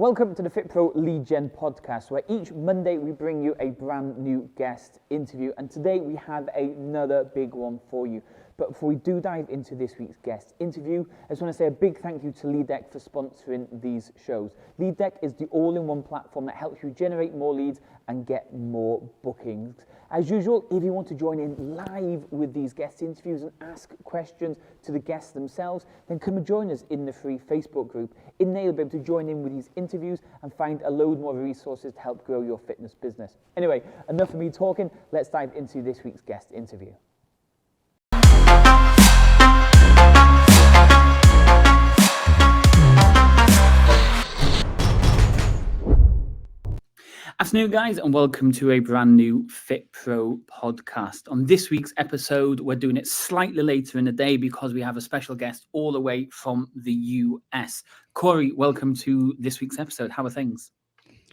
Welcome to the FitPro Lead Gen podcast, where each Monday we bring you a brand new guest interview, and today we have another big one for you. But before we do dive into this week's guest interview, I just want to say a big thank you to LeadDeck for sponsoring these shows. LeadDeck is the all-in-one platform that helps you generate more leads and get more bookings. As usual, if you want to join in live with these guest interviews and ask questions to the guests themselves, then come and join us in the free Facebook group. In there, you'll be able to join in with these interviews and find a load more resources to help grow your fitness business. Anyway, enough of me talking. Let's dive into this week's guest interview. Afternoon, guys, and welcome to a brand new FitPro podcast. On this week's episode, we're doing it slightly later in the day because we have a special guest all the way from the US. Corey, welcome to this week's episode. How are things?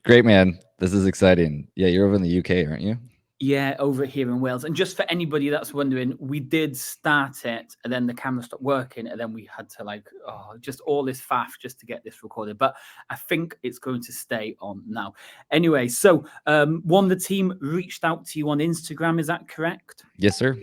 Great, man. This is exciting. Yeah, you're over in the UK, aren't you? Yeah, over here in Wales. And just for anybody that's wondering, we did start it and then the camera stopped working and then we had to just all this faff just to get this recorded. But I think it's going to stay on now. Anyway, so one of the team reached out to you on Instagram. Is that correct? Yes, sir.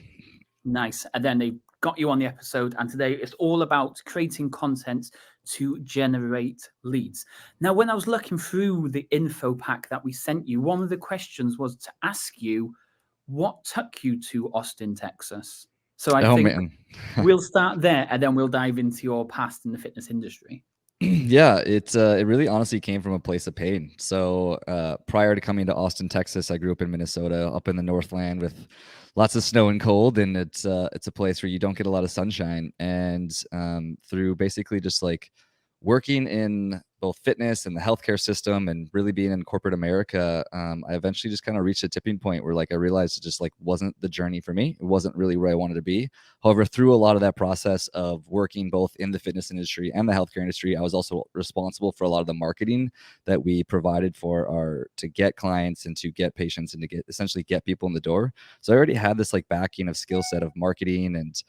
Nice. And then they got you on the episode. And today it's all about creating content to generate leads. Now, when I was looking through the info pack that we sent you, one of the questions was to ask you what took you to Austin, Texas. So I think we'll start there and then we'll dive into your past in the fitness industry. Yeah, it really honestly came from a place of pain. So prior to coming to Austin, Texas, I grew up in Minnesota, up in the Northland with lots of snow and cold, and it's a place where you don't get a lot of sunshine. And through basically just like working in both fitness and the healthcare system and really being in corporate America, I eventually just kind of reached a tipping point where I realized it just wasn't the journey for me. It wasn't really where I wanted to be. However, through a lot of that process of working both in the fitness industry and the healthcare industry, I was also responsible for a lot of the marketing that we provided to get clients and to get patients and to essentially get people in the door. So I already had this backing of skill set of marketing and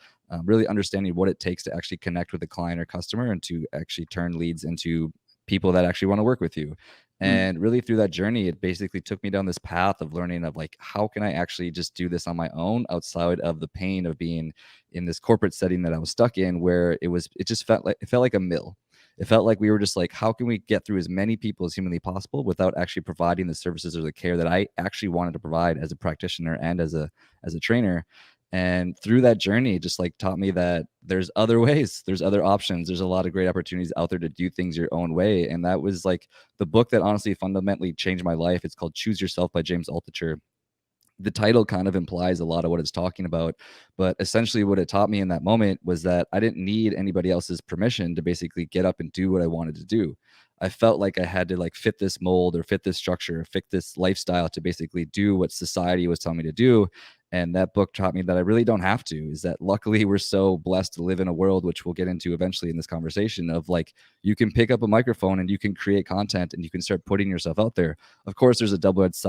really understanding what it takes to actually connect with the client or customer and to actually turn leads into people that actually want to work with you. And really through that journey, it basically took me down this path of learning of how can I actually just do this on my own outside of the pain of being in this corporate setting that I was stuck in, where it felt like a mill. It felt like we were just how can we get through as many people as humanly possible without actually providing the services or the care that I actually wanted to provide as a practitioner and as a trainer. And through that journey, it just taught me that there's other ways, there's other options. There's a lot of great opportunities out there to do things your own way. And that was the book that honestly fundamentally changed my life. It's called Choose Yourself by James Altucher. The title kind of implies a lot of what it's talking about, but essentially what it taught me in that moment was that I didn't need anybody else's permission to basically get up and do what I wanted to do. I felt like I had to fit this mold or fit this structure, or fit this lifestyle to basically do what society was telling me to do. And that book taught me that I really don't have to. Is that luckily we're so blessed to live in a world, which we'll get into eventually in this conversation, of you can pick up a microphone and you can create content and you can start putting yourself out there. Of course, there's a double-edged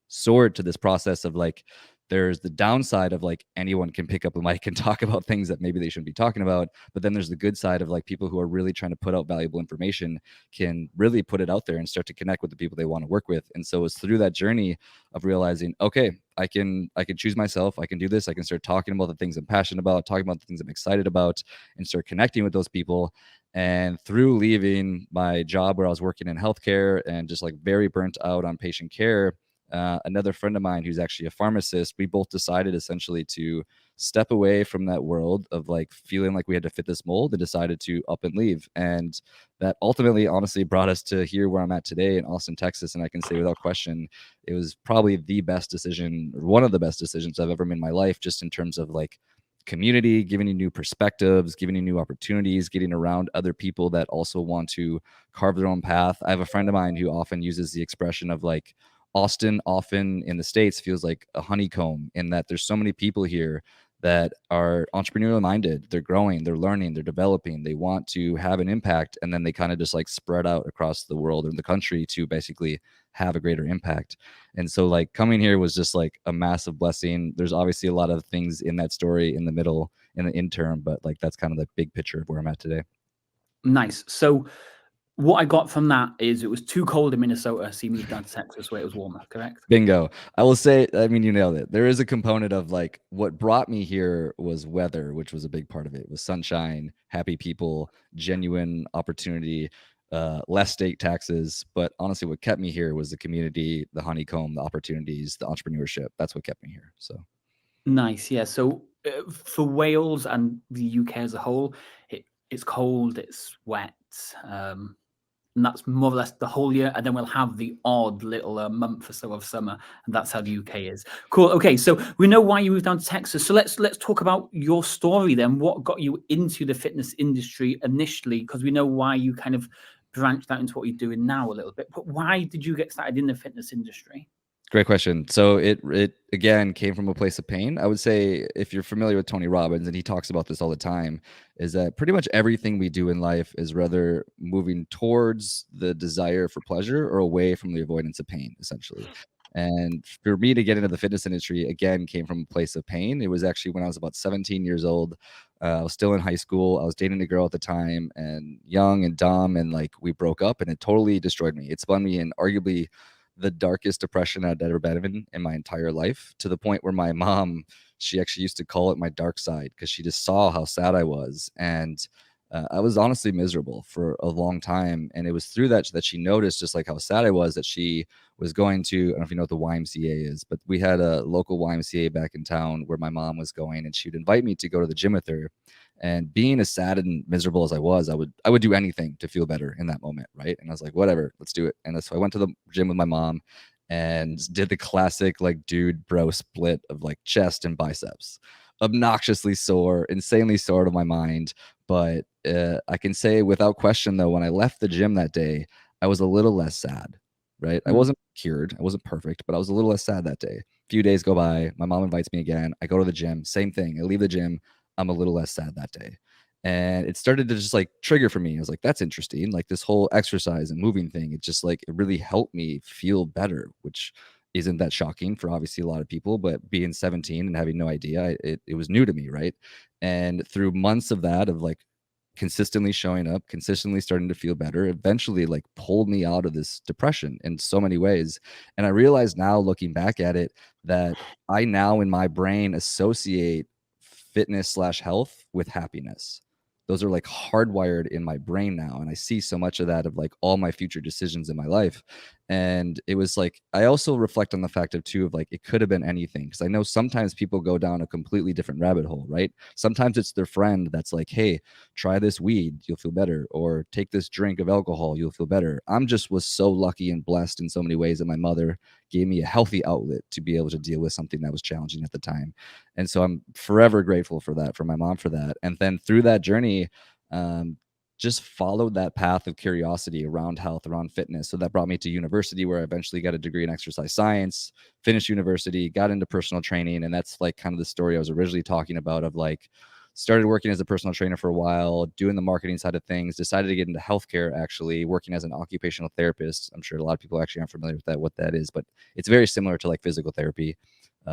sword to this process of there's the downside of anyone can pick up a mic and talk about things that maybe they shouldn't be talking about. But then there's the good side of people who are really trying to put out valuable information can really put it out there and start to connect with the people they want to work with. And so it's through that journey of realizing, okay, I can choose myself. I can do this. I can start talking about the things I'm passionate about, talking about the things I'm excited about, and start connecting with those people. And through leaving my job where I was working in healthcare and just very burnt out on patient care, another friend of mine who's actually a pharmacist, we both decided essentially to step away from that world of feeling like we had to fit this mold and decided to up and leave. And that ultimately honestly brought us to here where I'm at today in Austin, Texas. And I can say without question, it was probably the best decision, or one of the best decisions I've ever made in my life, just in terms of community, giving you new perspectives, giving you new opportunities, getting around other people that also want to carve their own path. I have a friend of mine who often uses the expression of Austin often in the States feels like a honeycomb, in that there's so many people here that are entrepreneurial minded. They're growing, they're learning, they're developing, they want to have an impact, and then they kind of just spread out across the world or the country to basically have a greater impact. And so coming here was just a massive blessing. There's obviously a lot of things in that story in the middle, in the interim, but that's kind of the big picture of where I'm at today. Nice. So what I got from that is it was too cold in Minnesota, so you moved down to Texas where it was warmer, correct? Bingo. I will say, I mean, you nailed it. There is a component of like what brought me here was weather, which was a big part of it. It was sunshine, happy people, genuine opportunity, less state taxes. But honestly, what kept me here was the community, the honeycomb, the opportunities, the entrepreneurship. That's what kept me here. So Nice. Yeah. So for Wales and the UK as a whole, it's cold, it's wet. And that's more or less the whole year, and then we'll have the odd little month or so of summer, and that's how the UK is. Cool. Okay, so we know why you moved down to Texas. So let's talk about your story then. What got you into the fitness industry initially? Because we know why you kind of branched out into what you're doing now a little bit. But why did you get started in the fitness industry? great question. So it again came from a place of pain. I would say if you're familiar with Tony Robbins, and he talks about this all the time, is that pretty much everything we do in life is rather moving towards the desire for pleasure or away from the avoidance of pain, essentially. And for me to get into the fitness industry again came from a place of pain. It was actually when I was about 17 years old. I was still in high school. I was dating a girl at the time, and young and dumb, and like we broke up, and it totally destroyed me. It spun me in arguably the darkest depression I'd ever been in my entire life, to the point where my mom, she actually used to call it my dark side because she just saw how sad I was. And I was honestly miserable for a long time. And it was through that she noticed just like how sad I was, that she was going to, I don't know if you know what the YMCA is, but we had a local YMCA back in town where my mom was going, and she would invite me to go to the gym with her. And being as sad and miserable as I was, I would do anything to feel better in that moment, right? And I was like, whatever, let's do it. And so I went to the gym with my mom and did the classic like dude bro split of like chest and biceps. Obnoxiously sore, insanely sore to my mind. But I can say without question though, when I left the gym that day, I was a little less sad, right? I wasn't cured, I wasn't perfect, but I was a little less sad that day. A few days go by, my mom invites me again. I go to the gym, same thing. I leave the gym, I'm a little less sad that day. And it started to just like trigger for me. I was like, that's interesting. Like this whole exercise and moving thing, it just like, it really helped me feel better, which isn't that shocking for obviously a lot of people, but being 17 and having no idea, it was new to me. Right. And through months of that, of like consistently showing up, consistently starting to feel better, eventually like pulled me out of this depression in so many ways. And I realize now, looking back at it, that I now in my brain associate fitness/health with happiness. Those are like hardwired in my brain now. And I see so much of that of like all my future decisions in my life. And it was like, I also reflect on the fact of too, of like, it could have been anything. Cause I know sometimes people go down a completely different rabbit hole, right? Sometimes it's their friend that's like, hey, try this weed, you'll feel better, or take this drink of alcohol, you'll feel better. I'm just was so lucky and blessed in so many ways that my mother gave me a healthy outlet to be able to deal with something that was challenging at the time. And so I'm forever grateful for that, for my mom for that. And then through that journey, just followed that path of curiosity around health, around fitness. So that brought me to university, where I eventually got a degree in exercise science, finished university, got into personal training. And that's like kind of the story I was originally talking about, of like, started working as a personal trainer for a while, doing the marketing side of things, decided to get into healthcare, actually working as an occupational therapist. I'm sure a lot of people actually aren't familiar with that, what that is, but it's very similar to like physical therapy.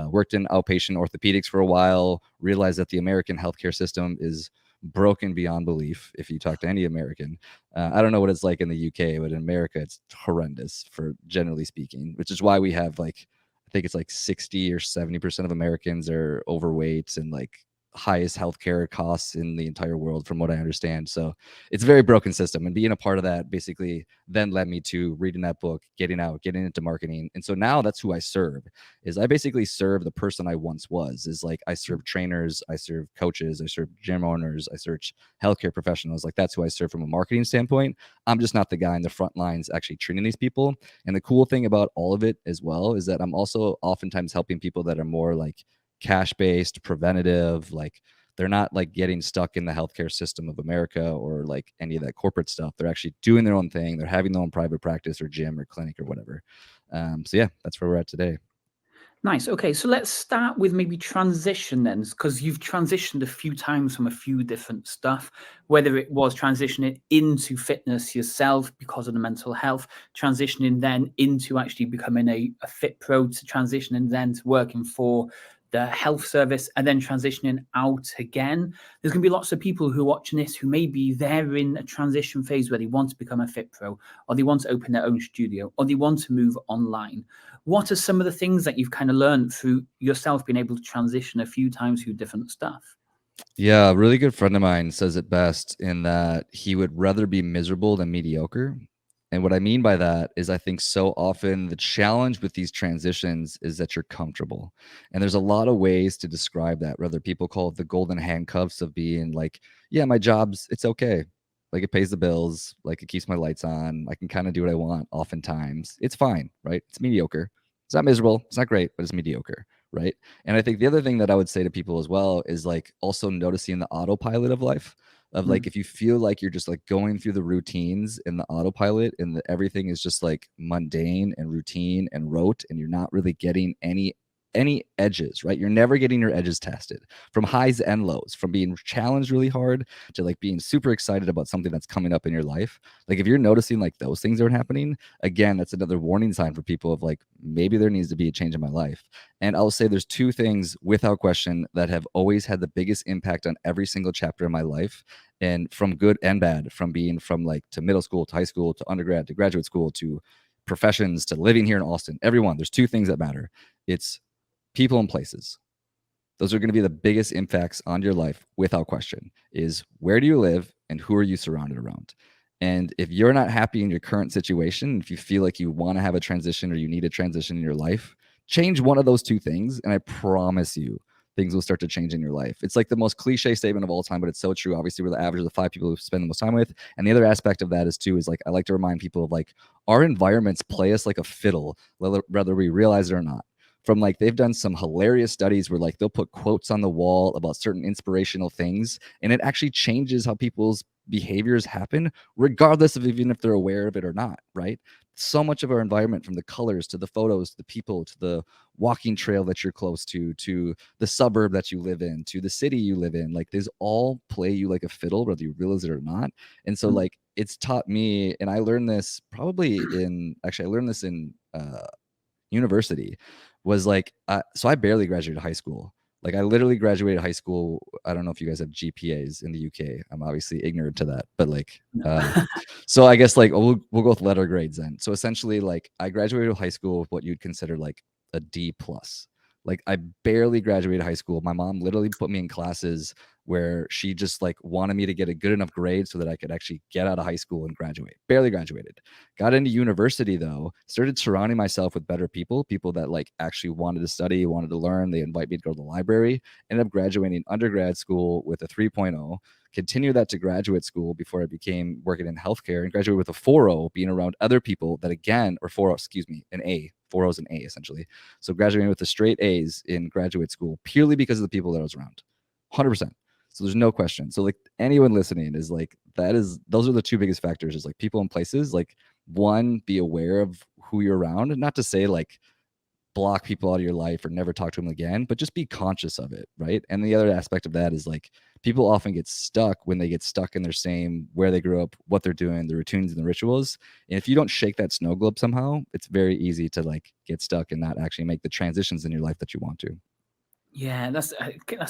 Worked in outpatient orthopedics for a while, realized that the American healthcare system is broken beyond belief. If you talk to any American, I don't know what it's like in the UK, but in America, it's horrendous, for generally speaking, which is why we have like, I think it's like 60 or 70% of Americans are overweight, and like highest healthcare costs in the entire world, from what I understand. So it's a very broken system. And being a part of that basically then led me to reading that book, getting out, getting into marketing. And so now that's who I serve. Is I basically serve the person I once was. Is like, I serve trainers, I serve coaches, I serve gym owners, I serve healthcare professionals. Like that's who I serve from a marketing standpoint. I'm just not the guy in the front lines actually treating these people. And the cool thing about all of it as well is that I'm also oftentimes helping people that are more like cash-based, preventative, like they're not like getting stuck in the healthcare system of America or like any of that corporate stuff. They're actually doing their own thing. They're having their own private practice or gym or clinic or whatever. So yeah, that's where we're at today. Nice. Okay, so let's start with maybe transition then, because you've transitioned a few times from a few different stuff, whether it was transitioning into fitness yourself because of the mental health, transitioning then into actually becoming a FitPro, to transitioning then to working for the health service, and then transitioning out again. There's going to be lots of people who are watching this who maybe they're in a transition phase where they want to become a FitPro, or they want to open their own studio, or they want to move online. What are some of the things that you've kind of learned through yourself being able to transition a few times through different stuff? Yeah, a really good friend of mine says it best in that he would rather be miserable than mediocre. And what I mean by that is I think so often the challenge with these transitions is that you're comfortable. And there's a lot of ways to describe that, whether people call it the golden handcuffs of being like, yeah, my job's, it's okay. Like it pays the bills, like it keeps my lights on. I can kind of do what I want oftentimes. It's fine, right? It's mediocre. It's not miserable. It's not great, but it's mediocre, right? And I think the other thing that I would say to people as well is like also noticing the autopilot of life of like if you feel like you're just like going through the routines in the autopilot and everything is just like mundane and routine and rote and you're not really getting any edges, right? You're never getting your edges tested from highs and lows, from being challenged really hard to like being super excited about something that's coming up in your life. Like if you're noticing like those things aren't happening, again, that's another warning sign for people of like maybe there needs to be a change in my life. And I'll say there's two things without question that have always had the biggest impact on every single chapter of my life, and from good and bad, from being from like to middle school to high school to undergrad to graduate school to professions to living here in Austin. Everyone, there's two things that matter. It's people and places. Those are going to be the biggest impacts on your life without question. Is where do you live and who are you surrounded around? And if you're not happy in your current situation, if you feel like you want to have a transition or you need a transition in your life, change one of those two things and I promise you things will start to change in your life. It's like the most cliche statement of all time, but it's so true. Obviously, we're the average of the 5 people who spend the most time with. And the other aspect of that is too, is like, I like to remind people of like our environments play us like a fiddle, whether we realize it or not. From like they've done some hilarious studies where like they'll put quotes on the wall about certain inspirational things and it actually changes how people's behaviors happen regardless of even if they're aware of it or not, right? So much of our environment, from the colors to the photos to the people to the walking trail that you're close to the suburb that you live in to the city you live in, like these all play you like a fiddle whether you realize it or not. And so like it's taught me, and I learned this probably in actually I learned this in university, was like so I barely graduated high school. Like I literally graduated high school. I don't know if you guys have GPAs in the UK. I'm obviously ignorant to that, but like so I guess like we'll go with letter grades then. So essentially like I graduated high school with what you'd consider like a D plus. Like I barely graduated high school. My mom literally put me in classes where she just like wanted me to get a good enough grade so that I could actually get out of high school and graduate. Barely graduated. Got into university though, started surrounding myself with better people that like actually wanted to study, wanted to learn. They invite me to go to the library. Ended up graduating undergrad school with a 3.0, continued that to graduate school before I became working in healthcare, and graduated with a 4.0, being around other people that again, or 4.0, excuse me, an A. 4.0 is an A essentially. So graduating with the straight A's in graduate school purely because of the people that I was around. 100%. So there's no question. So like anyone listening is like, those are the two biggest factors, is like people and places. Like one, be aware of who you're around, and not to say like block people out of your life or never talk to them again, but just be conscious of it, right? And the other aspect of that is like people often get stuck when they get stuck in their same, where they grew up, what they're doing, the routines and the rituals. And if you don't shake that snow globe somehow, it's very easy to like get stuck and not actually make the transitions in your life that you want to. Yeah, that's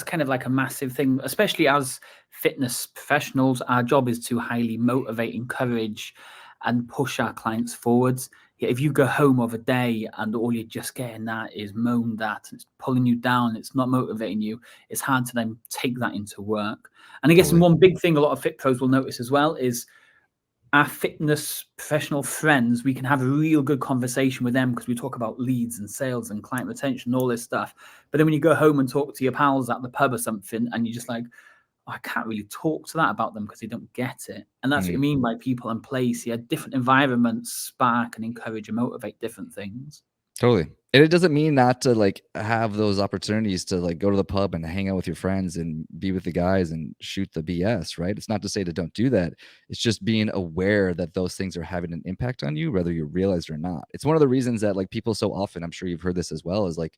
kind of like a massive thing, especially as fitness professionals. Our job is to highly motivate, encourage, and push our clients forwards. Yeah, if you go home of a day and all you're just getting that is moaned at, it's pulling you down, it's not motivating you, it's hard to then take that into work. And I guess Totally. one big thing a lot of fit pros will notice as well is our fitness professional friends. We can have a real good conversation with them because we talk about leads and sales and client retention, all this stuff. But then when you go home and talk to your pals at the pub or something, and you're just like, oh, I can't really talk to that about them because they don't get it. And that's what you mean by people and place. Yeah, different environments spark and encourage and motivate different things. Totally. And it doesn't mean not to like have those opportunities to like go to the pub and hang out with your friends and be with the guys and shoot the BS, right? It's not to say to don't do that. It's just being aware that those things are having an impact on you, whether you realize it or not. It's one of the reasons that like people so often, I'm sure you've heard this as well, is like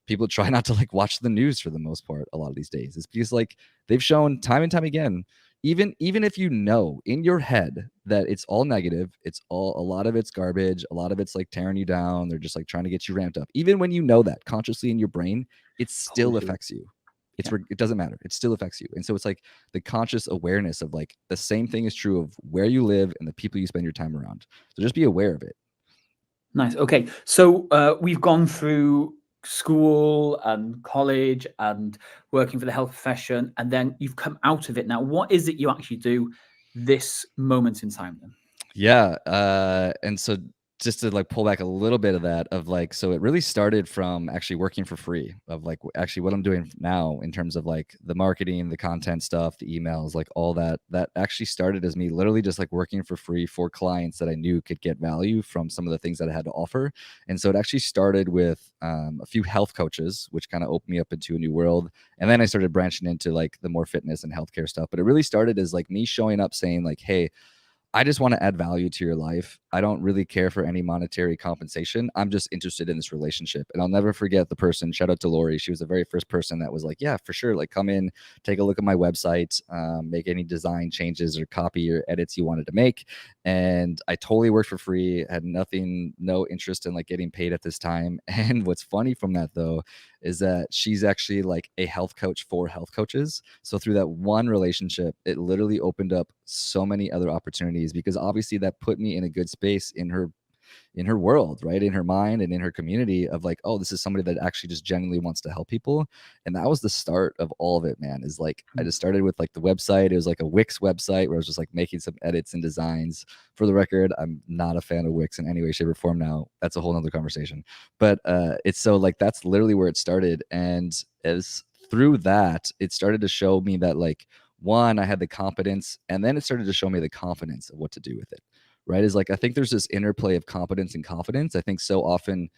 people try not to like watch the news for the most part a lot of these days. It's because like they've shown time and time again, even if you know in your head that it's all negative, a lot of it's garbage, a lot of it's like tearing you down, they're just like trying to get you ramped up. Even when you know that consciously in your brain, it still Totally. affects you. It doesn't matter. It still affects you. And so it's like the conscious awareness of like the same thing is true of where you live and the people you spend your time around. So just be aware of it. Nice. Okay. So we've gone through school and college and working for the health profession, and then you've come out of it now. What is it you actually do this moment in time then? Yeah. And so just to like pull back a little bit of that of like, so it really started from actually working for free of like actually what I'm doing now in terms of like the marketing, the content stuff, the emails, like all that actually started as me literally just like working for free for clients that I knew could get value from some of the things that I had to offer. And so it actually started with a few health coaches, which kind of opened me up into a new world. And then I started branching into like the more fitness and healthcare stuff. But it really started as like me showing up saying like, hey, I just want to add value to your life. I don't really care for any monetary compensation. I'm just interested in this relationship. And I'll never forget the person. Shout out to Lori. She was the very first person that was like, yeah, for sure. Like come in, take a look at my website, make any design changes or copy or edits you wanted to make. And I totally worked for free, had no interest in like getting paid at this time. And what's funny from that though, is that she's actually like a health coach for health coaches. So through that one relationship, it literally opened up so many other opportunities because obviously that put me in a good space in her world, right? In her mind and in her community of like, oh, this is somebody that actually just genuinely wants to help people. And that was the start of all of it, man. Is like, I just started with like the website. It was like a Wix website where I was just like making some edits and designs. For the record, I'm not a fan of Wix in any way, shape, or form now. That's a whole nother conversation. But it's so like, that's literally where it started. And as through that, it started to show me that like, one, I had the competence, and then it started to show me the confidence of what to do with it. Right? Is like I think there's this interplay of competence and confidence. I think so often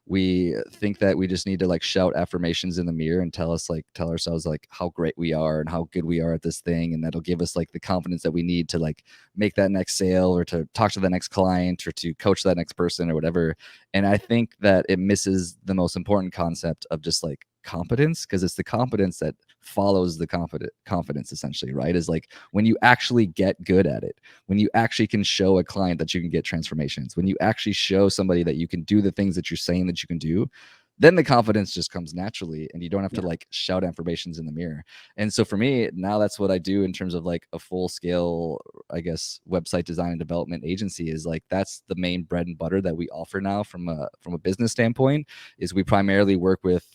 we think that we just need to like shout affirmations in the mirror and tell ourselves like how great we are and how good we are at this thing, and that'll give us like the confidence that we need to like make that next sale or to talk to the next client or to coach that next person or whatever. And I think that it misses the most important concept of just like competence, because it's the competence that follows the confidence essentially, right? Is like when you actually get good at it, when you actually can show a client that you can get transformations, when you actually show somebody that you can do the things that you're saying that you can do, then the confidence just comes naturally and you don't have to like shout affirmations in the mirror. And so for me now, that's what I do in terms of like a full scale, I guess, website design and development agency. Is like that's the main bread and butter that we offer now from a business standpoint. Is we primarily work with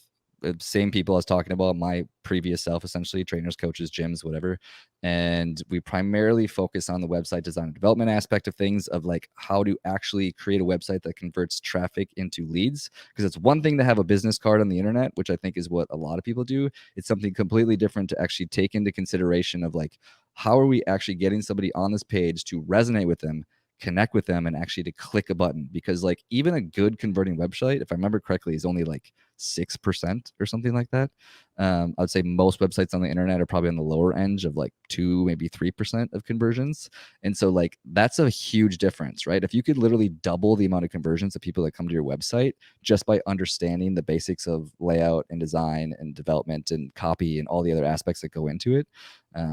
the same people I was talking about, my previous self, essentially, trainers, coaches, gyms, whatever. And we primarily focus on the website design and development aspect of things, of like how to actually create a website that converts traffic into leads. Because it's one thing to have a business card on the internet, which I think is what a lot of people do. It's something completely different to actually take into consideration of like, how are we actually getting somebody on this page to resonate with them, connect with them, and actually to click a button? Because like even a good converting website, if I remember correctly, is only like 6% or something like that. I would say most websites on the internet are probably on the lower end of like 2, maybe 3% of conversions. And so like that's a huge difference, right? If you could literally double the amount of conversions of people that come to your website just by understanding the basics of layout and design and development and copy and all the other aspects that go into it.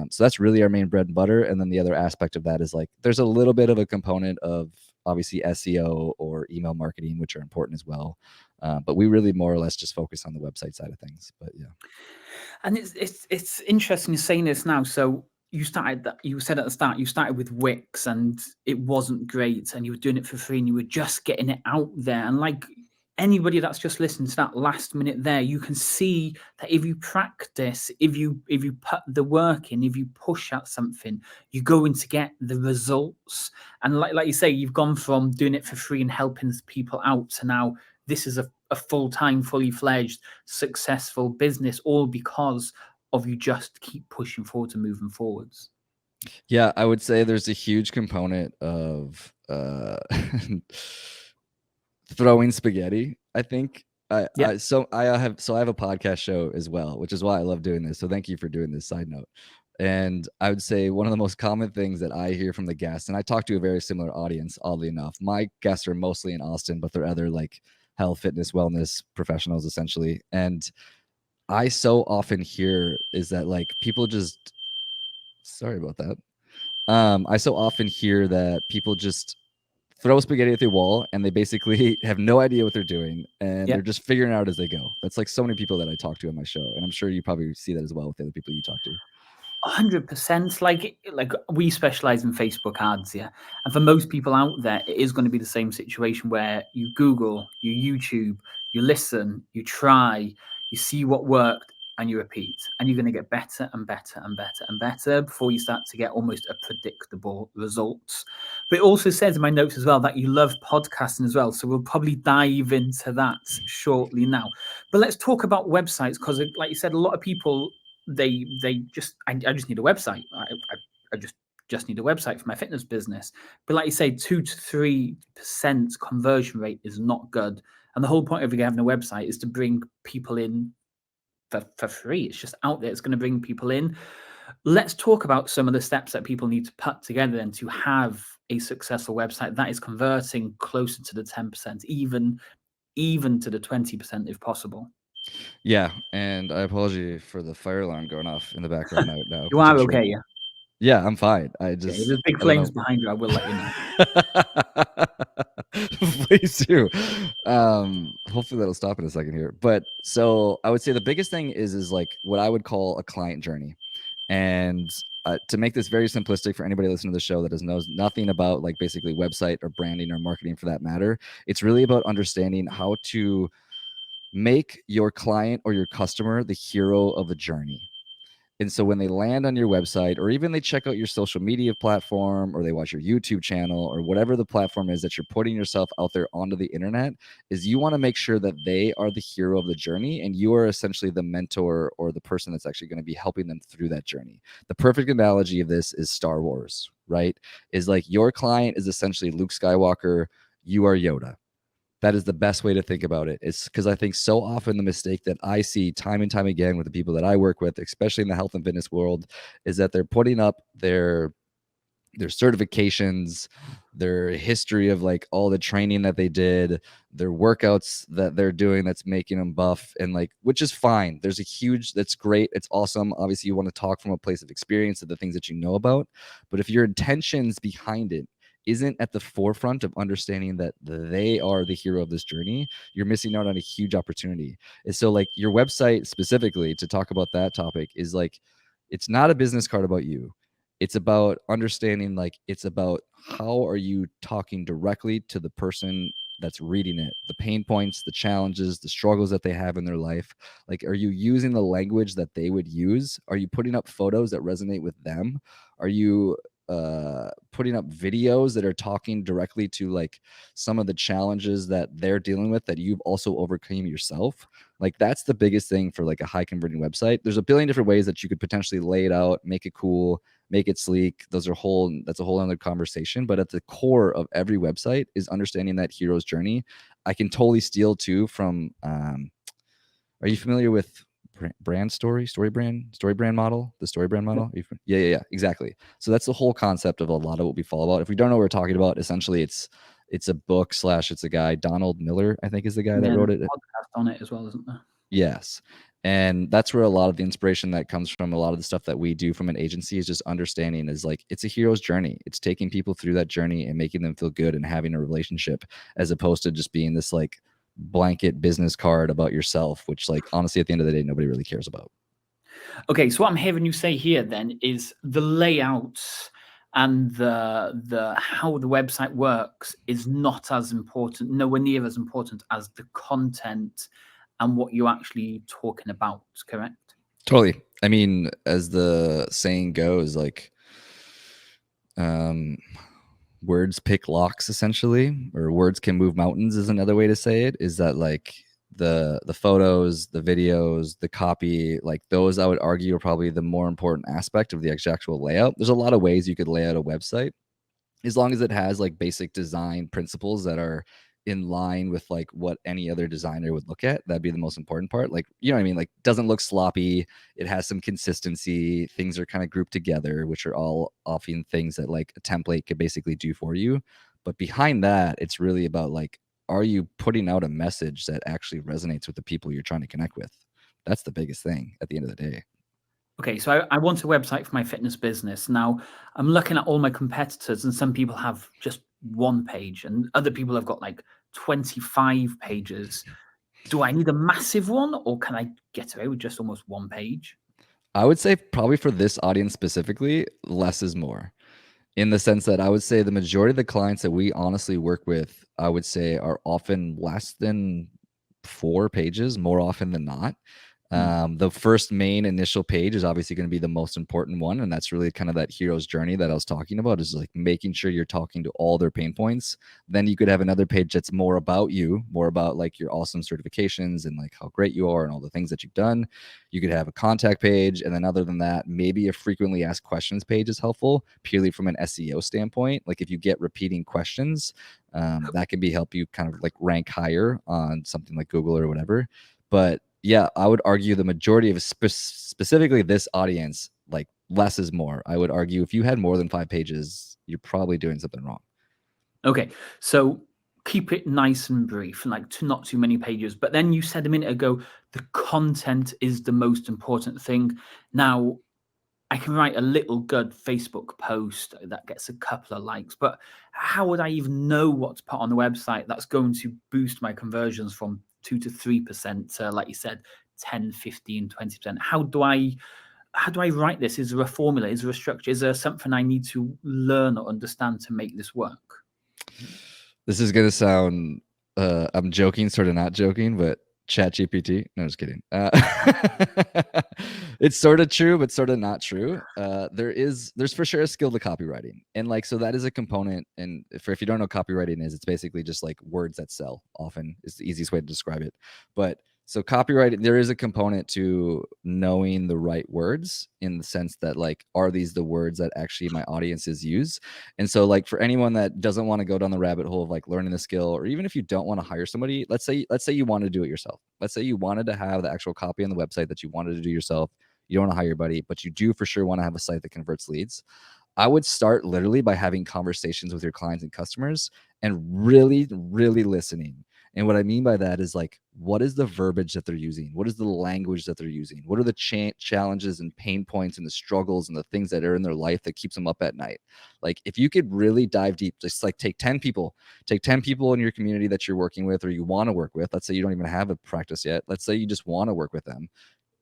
So that's really our main bread and butter. And then the other aspect of that is like there's a little bit of a component of obviously SEO or email marketing, which are important as well. But we really more or less just focus on the website side of things. But yeah. And it's interesting you're saying this now. So you said at the start, you started with Wix and it wasn't great and you were doing it for free and you were just getting it out there. And like anybody that's just listened to that last minute there, you can see that if you practice, if you put the work in, if you push at something, you're going to get the results. And like you say, you've gone from doing it for free and helping people out to now this is a full-time, fully fledged, successful business, all because of you just keep pushing forward and moving forwards. Yeah, I would say there's a huge component of throwing spaghetti, I think. I have a podcast show as well, which is why I love doing this. So thank you for doing this, side note. And I would say one of the most common things that I hear from the guests, and I talk to a very similar audience, oddly enough. My guests are mostly in Austin, but they're other like health, fitness, wellness professionals, essentially. And I so often hear is that like people just Sorry about that. I so often hear that people just throw spaghetti at the wall and they basically have no idea what they're doing and Yeah. they're just figuring it out as they go. That's like so many people that I talk to on my show, and I'm sure you probably see that as well with the other people you talk to. 100%. Like we specialize in Facebook ads, yeah. And for most people out there, it is going to be the same situation where you Google, you YouTube, you listen, you try, you see what worked, and you repeat. And you're going to get better and better and better and better before you start to get almost a predictable results. But it also says in my notes as well that you love podcasting as well. So we'll probably dive into that shortly now. But let's talk about websites, because like you said, a lot of people they just I just need a website. I just need a website for my fitness business. But like you say, 2 to 3% conversion rate is not good. And the whole point of having a website is to bring people in for free. It's just out there. It's going to bring people in. Let's talk about some of the steps that people need to put together and to have a successful website that is converting closer to the 10%, even to the 20% if possible. Yeah, and I apologize for the fire alarm going off in the background now, You which are I'm sure. okay, yeah. Yeah, I'm fine. Okay. If there's big I don't flames know. behind you, I will let you know. Please do. Hopefully that'll stop in a second here. But so I would say the biggest thing is like what I would call a client journey. And to make this very simplistic for anybody listening to the show that knows nothing about like basically website or branding or marketing for that matter, it's really about understanding how to make your client or your customer the hero of a journey. And so when they land on your website, or even they check out your social media platform, or they watch your YouTube channel, or whatever the platform is that you're putting yourself out there onto the internet, is you want to make sure that they are the hero of the journey and you are essentially the mentor or the person that's actually going to be helping them through that journey. The perfect analogy of this is Star Wars, right? Is like your client is essentially Luke Skywalker, you are Yoda. That is the best way to think about it. It's because I think so often the mistake that I see time and time again with the people that I work with, especially in the health and fitness world, is that they're putting up their certifications, their history of like all the training that they did, their workouts that they're doing that's making them buff, and like, which is fine. There's a huge, that's great. It's awesome. Obviously, you want to talk from a place of experience of the things that you know about. But if your intentions behind it isn't at the forefront of understanding that they are the hero of this journey, you're missing out on a huge opportunity. And so, like, your website specifically, to talk about that topic, is like, it's not a business card about you. It's about understanding, like, it's about how are you talking directly to the person that's reading it, the pain points, the challenges, the struggles that they have in their life. Like, are you using the language that they would use? Are you putting up photos that resonate with them? Are you putting up videos that are talking directly to like some of the challenges that they're dealing with that you've also overcome yourself? Like, that's the biggest thing for like a high converting website. There's a billion different ways that you could potentially lay it out, make it cool, make it sleek. That's a whole other conversation. But at the core of every website is understanding that hero's journey. I can totally steal too from are you familiar with brand story brand model, the story brand model? Yeah, exactly. So that's the whole concept of a lot of what we follow about. If we don't know what we're talking about, essentially it's a book / it's a guy, Donald Miller, I think is the guy that wrote it. Podcast on it as well, isn't there? Yes. And that's where a lot of the inspiration that comes from, a lot of the stuff that we do from an agency, is just understanding is like, it's a hero's journey. It's taking people through that journey and making them feel good and having a relationship, as opposed to just being this like blanket business card about yourself, which, like, honestly, at the end of the day, nobody really cares about. Okay, so what I'm hearing you say here then is the layouts and the how the website works is not as important, nowhere near as important as the content and what you're actually talking about, correct? Totally. I mean, as the saying goes, like, words pick locks, essentially, or words can move mountains is another way to say it. Is that like the photos, the videos, the copy, like those, I would argue, are probably the more important aspect of the actual layout. There's a lot of ways you could lay out a website, as long as it has like basic design principles that are in line with like what any other designer would look at. That'd be the most important part. Like, you know what I mean? Like, doesn't look sloppy. It has some consistency. Things are kind of grouped together, which are all often things that like a template could basically do for you. But behind that, it's really about like, are you putting out a message that actually resonates with the people you're trying to connect with? That's the biggest thing at the end of the day. Okay, so I want a website for my fitness business. Now, I'm looking at all my competitors, and some people have just one page, and other people have got like 25 pages. Do I need a massive one, or can I get away with just almost one page? I would say probably for this audience specifically, less is more. In the sense that I would say the majority of the clients that we honestly work with, I would say are often less than 4 pages more often than not. The first main initial page is obviously going to be the most important one. And that's really kind of that hero's journey that I was talking about, is like making sure you're talking to all their pain points. Then you could have another page that's more about you, more about like your awesome certifications and like how great you are and all the things that you've done. You could have a contact page. And then other than that, maybe a frequently asked questions page is helpful purely from an SEO standpoint. Like if you get repeating questions, that can be help you kind of like rank higher on something like Google or whatever. But yeah, I would argue the majority of specifically this audience, like less is more. I would argue if you had more than 5 pages, you're probably doing something wrong. Okay, so keep it nice and brief, and like not too many pages. But then you said a minute ago, the content is the most important thing. Now, I can write a little good Facebook post that gets a couple of likes, but how would I even know what to put on the website that's going to boost my conversions from 2 to 3% to, like you said, 10, 15, 20%? How do I write this? Is there a formula? Is there a structure? Is there something I need to learn or understand to make this work? This is going to sound, I'm joking, sort of not joking, but ChatGPT. No, just kidding. It's sort of true, but sort of not true. There's for sure a skill to copywriting. And like, so that is a component. And if you don't know what copywriting is, it's basically just like words that sell often is the easiest way to describe it. But so copywriting, there is a component to knowing the right words in the sense that like, are these the words that actually my audiences use? And so like for anyone that doesn't want to go down the rabbit hole of like learning the skill, or even if you don't want to hire somebody, let's say you want to do it yourself. Let's say you wanted to have the actual copy on the website that you wanted to do yourself. You don't want to hire anybody, but you do for sure want to have a site that converts leads. I would start literally by having conversations with your clients and customers and really, really listening. And what I mean by that is like, what is the verbiage that they're using? What is the language that they're using? What are the challenges and pain points and the struggles and the things that are in their life that keeps them up at night? Like if you could really dive deep, just like take 10 people in your community that you're working with or you want to work with. Let's say you don't even have a practice yet. Let's say you just want to work with them.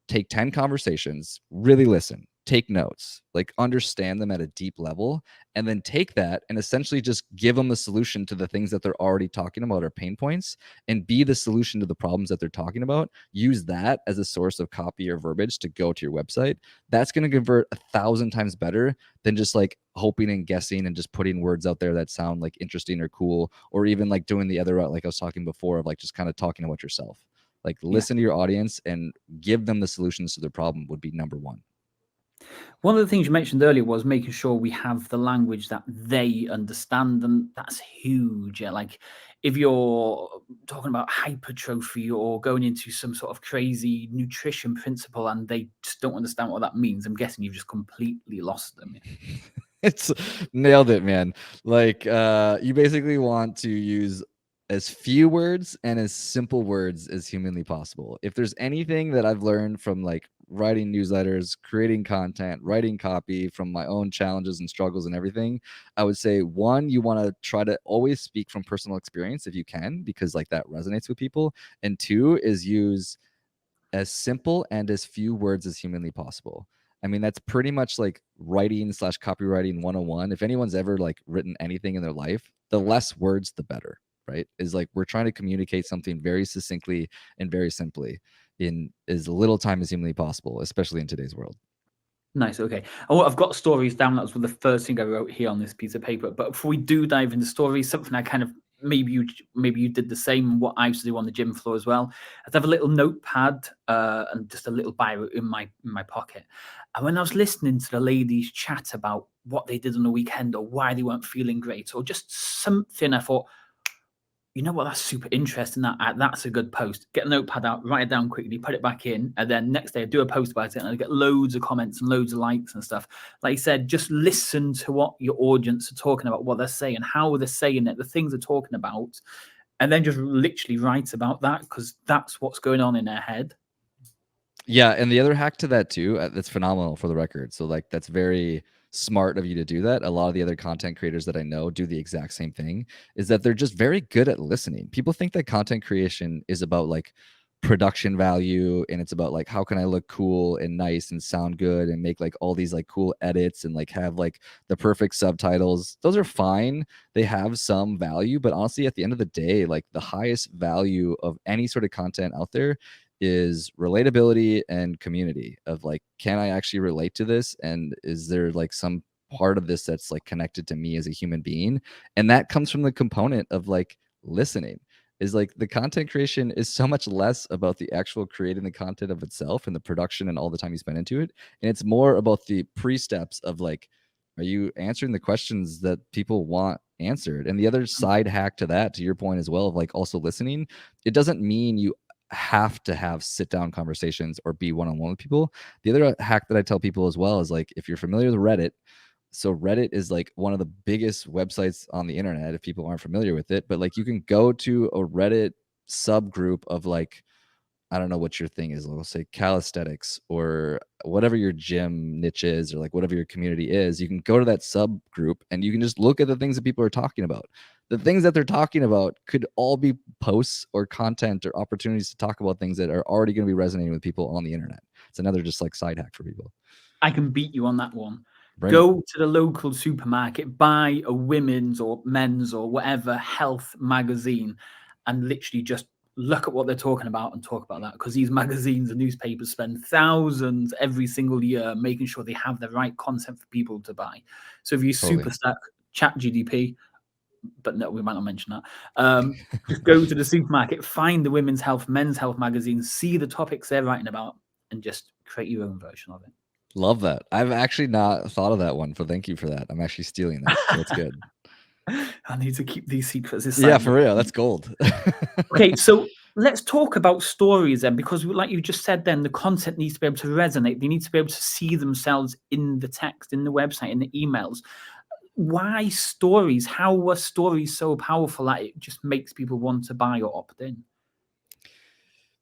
Take 10 conversations, really listen, take notes, like understand them at a deep level, and then take that and essentially just give them the solution to the things that they're already talking about or pain points, and be the solution to the problems that they're talking about. Use that as a source of copy or verbiage to go to your website. That's going to convert 1,000 times better than just like hoping and guessing and just putting words out there that sound like interesting or cool, or even like doing the other route, like I was talking before, of like just kind of talking about yourself. Like listen to your audience and give them the solutions to their problem would be number one. One of the things you mentioned earlier was making sure we have the language that they understand, and that's huge. Yeah, like if you're talking about hypertrophy or going into some sort of crazy nutrition principle and they just don't understand what that means, I'm guessing you've just completely lost them. It's nailed it, man. Like you basically want to use as few words and as simple words as humanly possible. If there's anything that I've learned from like writing newsletters, creating content, writing copy, from my own challenges and struggles and everything, I would say one, you want to try to always speak from personal experience if you can, because like that resonates with people. And two is use as simple and as few words as humanly possible. I mean, that's pretty much like writing / copywriting 101. If anyone's ever like written anything in their life, the less words, the better, right? Is like we're trying to communicate something very succinctly and very simply in as little time as humanly possible, especially in today's world. Nice. Okay. Oh, I've got stories down. That was the first thing I wrote here on this piece of paper. But before we do dive into stories, something I kind of maybe you did the same. What I used to do on the gym floor as well. I'd have a little notepad and just a little biro in my pocket. And when I was listening to the ladies chat about what they did on the weekend or why they weren't feeling great or just something, I thought, you know what, that's super interesting. That's a good post. Get a notepad out, write it down quickly, put it back in, and then next day I do a post about it and I get loads of comments and loads of likes and stuff. Like you said, just listen to what your audience are talking about, what they're saying, how they're saying it, the things they're talking about, and then just literally write about that because that's what's going on in their head. Yeah, and the other hack to that too, that's phenomenal for the record. So like that's very smart of you to do that. A lot of the other content creators that I know do the exact same thing, is that they're just very good at listening. People think that content creation is about like production value, and it's about like how can I look cool and nice and sound good and make like all these like cool edits and like have like the perfect subtitles. Those are fine. They have some value, but honestly at the end of the day, like the highest value of any sort of content out there is relatability and community of like, can I actually relate to this, and is there like some part of this that's like connected to me as a human being? And that comes from the component of like listening. Is like the content creation is so much less about the actual creating the content of itself and the production and all the time you spend into it, and it's more about the pre-steps of like, are you answering the questions that people want answered? And the other side hack to that, to your point as well, of like also listening, it doesn't mean you have to have sit down conversations or be one-on-one with people. The other hack that I tell people as well is like, if you're familiar with Reddit, so Reddit is like one of the biggest websites on the internet if people aren't familiar with it, but like you can go to a Reddit subgroup of like, I don't know what your thing is. We'll say calisthenics or whatever your gym niche is, or like whatever your community is. You can go to that subgroup and you can just look at the things that people are talking about. The things that they're talking about could all be posts or content or opportunities to talk about things that are already going to be resonating with people on the internet. It's another just like side hack for people. I can beat you on that one. Bring it. Go to the local supermarket, buy a women's or men's or whatever health magazine, and literally just look at what they're talking about and talk about that, because these magazines and newspapers spend thousands every single year making sure they have the right content for people to buy. So if you Totally. super stack chat GDP, but no, we might not mention that. Just go to the supermarket, find the women's health, men's health magazines, see the topics they're writing about, and just create your own version of it. Love that. I've actually not thought of that one, so thank you for that. I'm actually stealing that. So that's good. I need to keep these secrets. Yeah, for real. That's gold. Okay, so let's talk about stories then, because like you just said then, the content needs to be able to resonate. They need to be able to see themselves in the text, in the website, in the emails. Why stories? How were stories so powerful that it just makes people want to buy or opt in?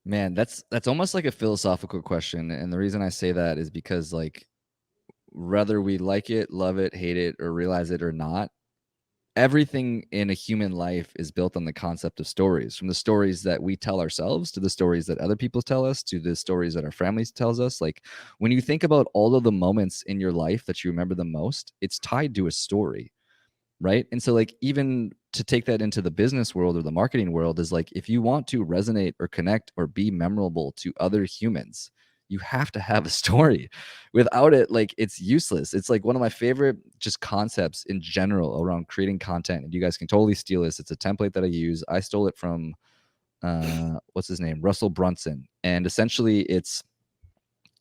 Man, that's almost like a philosophical question. And the reason I say that is because like whether we like it, love it, hate it, or realize it or not, everything in a human life is built on the concept of stories, from the stories that we tell ourselves to the stories that other people tell us to the stories that our families tells us. Like when you think about all of the moments in your life that you remember the most, it's tied to a story, right? And so like even to take that into the business world or the marketing world is like, if you want to resonate or connect or be memorable to other humans, you have to have a story. Without it, like it's useless. It's like one of my favorite just concepts in general around creating content, and you guys can totally steal this. It's a template that I use. I stole it from what's his name, Russell Brunson, and essentially it's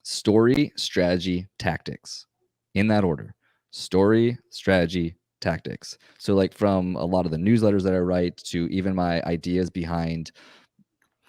story, strategy, tactics, in that order. Story, strategy, tactics. So like from a lot of the newsletters that I write to even my ideas behind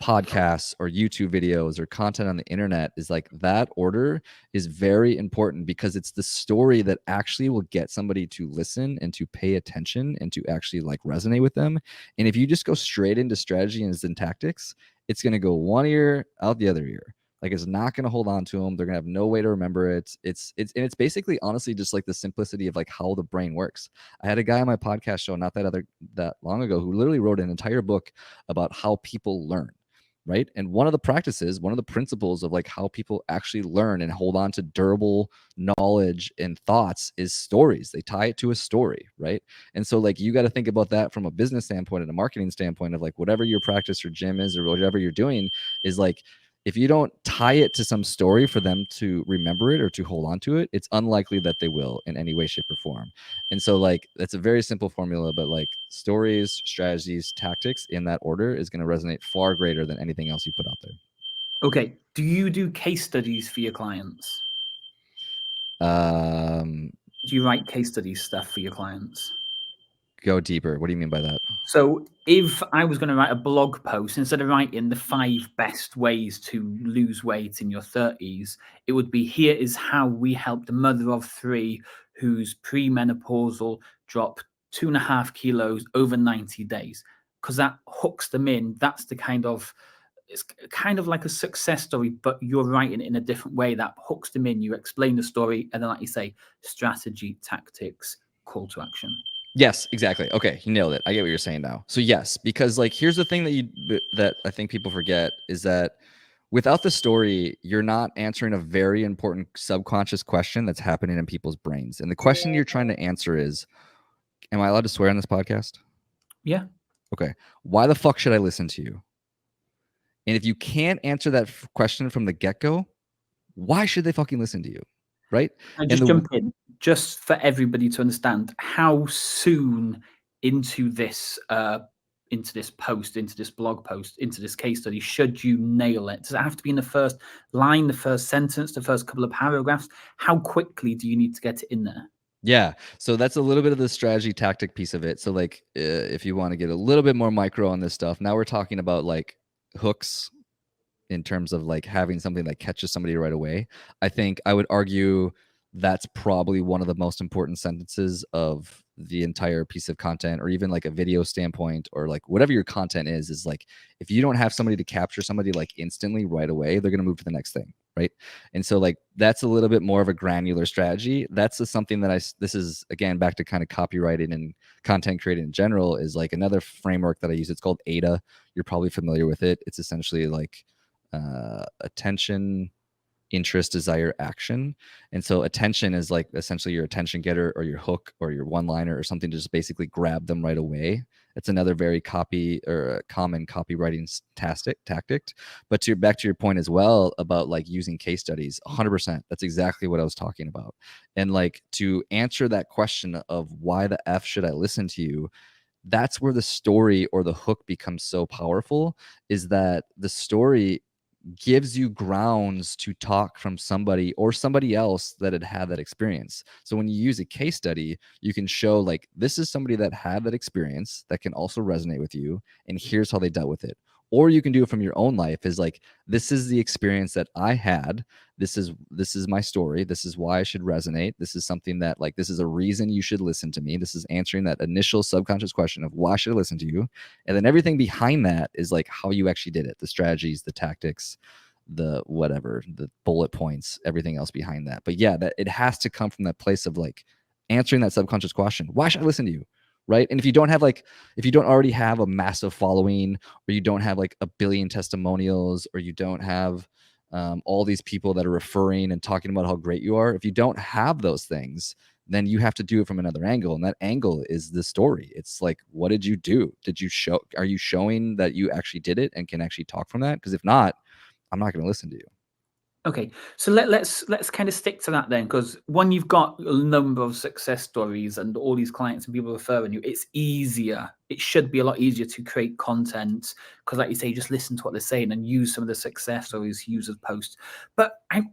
podcasts or YouTube videos or content on the internet, is like that order is very important, because it's the story that actually will get somebody to listen and to pay attention and to actually like resonate with them. And if you just go straight into strategy and then tactics, it's going to go one ear out the other ear. Like it's not going to hold on to them. They're going to have no way to remember it. It's basically honestly just like the simplicity of like how the brain works. I had a guy on my podcast show not that long ago who literally wrote an entire book about how people learn, right? And one of the practices, one of the principles of like how people actually learn and hold on to durable knowledge and thoughts is stories. They tie it to a story, right? And so like you got to think about that from a business standpoint and a marketing standpoint of like whatever your practice or gym is or whatever you're doing is like, if you don't tie it to some story for them to remember it or to hold on to it, it's unlikely that they will in any way, shape, or form. And so like that's a very simple formula, but like stories, strategies, tactics in that order is going to resonate far greater than anything else you put out there. Okay, do you do case studies for your clients? Do you write case study stuff for your clients? Go deeper. What do you mean by that? So if I was going to write a blog post, instead of writing the 5 best ways to lose weight in your 30s, it would be, here is how we helped a mother of 3 who's premenopausal drop 2.5 kilos over 90 days. Because that hooks them in. That's the kind of it's kind of like a success story, but you're writing it in a different way that hooks them in. You explain the story, and then, like you say, strategy, tactics, call to action. Yes, exactly. Okay, you nailed it. I get what you're saying now. So yes, because like here's the thing that I think people forget is that without the story, you're not answering a very important subconscious question that's happening in people's brains. And the question you're trying to answer is, am I allowed to swear on this podcast? Yeah. Okay. Why the fuck should I listen to you? And if you can't answer that question from the get-go, why should they fucking listen to you? Right? And just jump in, just for everybody to understand how soon into this post, into this blog post, into this case study should you nail it? Does it have to be in the first line, the first sentence, the first couple of paragraphs? How quickly do you need to get it in there? Yeah. So that's a little bit of the strategy tactic piece of it. So like if you want to get a little bit more micro on this stuff, now we're talking about like hooks in terms of like having something that catches somebody right away. I think I would argue that's probably one of the most important sentences of the entire piece of content, or even like a video standpoint, or like whatever your content is like, if you don't have somebody to capture somebody like instantly right away, they're going to move to the next thing. Right. And so like, that's a little bit more of a granular strategy. That's something that this is again, back to kind of copywriting and content creating in general, is like another framework that I use. It's called ADA. You're probably familiar with it. It's essentially like attention, interest, desire, action. And so attention is like essentially your attention getter or your hook or your one liner or something to just basically grab them right away. It's another very common copywriting tactic. But back to your point as well about like using case studies, 100%. That's exactly what I was talking about. And like to answer that question of why the F should I listen to you, that's where the story or the hook becomes so powerful, is that the story gives you grounds to talk from somebody or somebody else that had that experience. So when you use a case study, you can show like, this is somebody that had that experience that can also resonate with you, and here's how they dealt with it. Or you can do it from your own life, is like, this is the experience that I had. This is my story. This is why I should resonate. This is something that like, this is a reason you should listen to me. This is answering that initial subconscious question of why should I listen to you? And then everything behind that is like how you actually did it, the strategies, the tactics, the whatever, the bullet points, everything else behind that. But yeah, that it has to come from that place of like answering that subconscious question. Why should I listen to you? Right. And if you don't already have a massive following, or you don't have like a billion testimonials, or you don't have all these people that are referring and talking about how great you are, if you don't have those things, then you have to do it from another angle. And that angle is the story. It's like, what did you do? Are you showing that you actually did it and can actually talk from that? Because if not, I'm not going to listen to you. Okay, so let's kind of stick to that then, because when you've got a number of success stories and all these clients and people referring you, it's easier. It should be a lot easier to create content because, like you say, just listen to what they're saying and use some of the success stories, users post. But I'm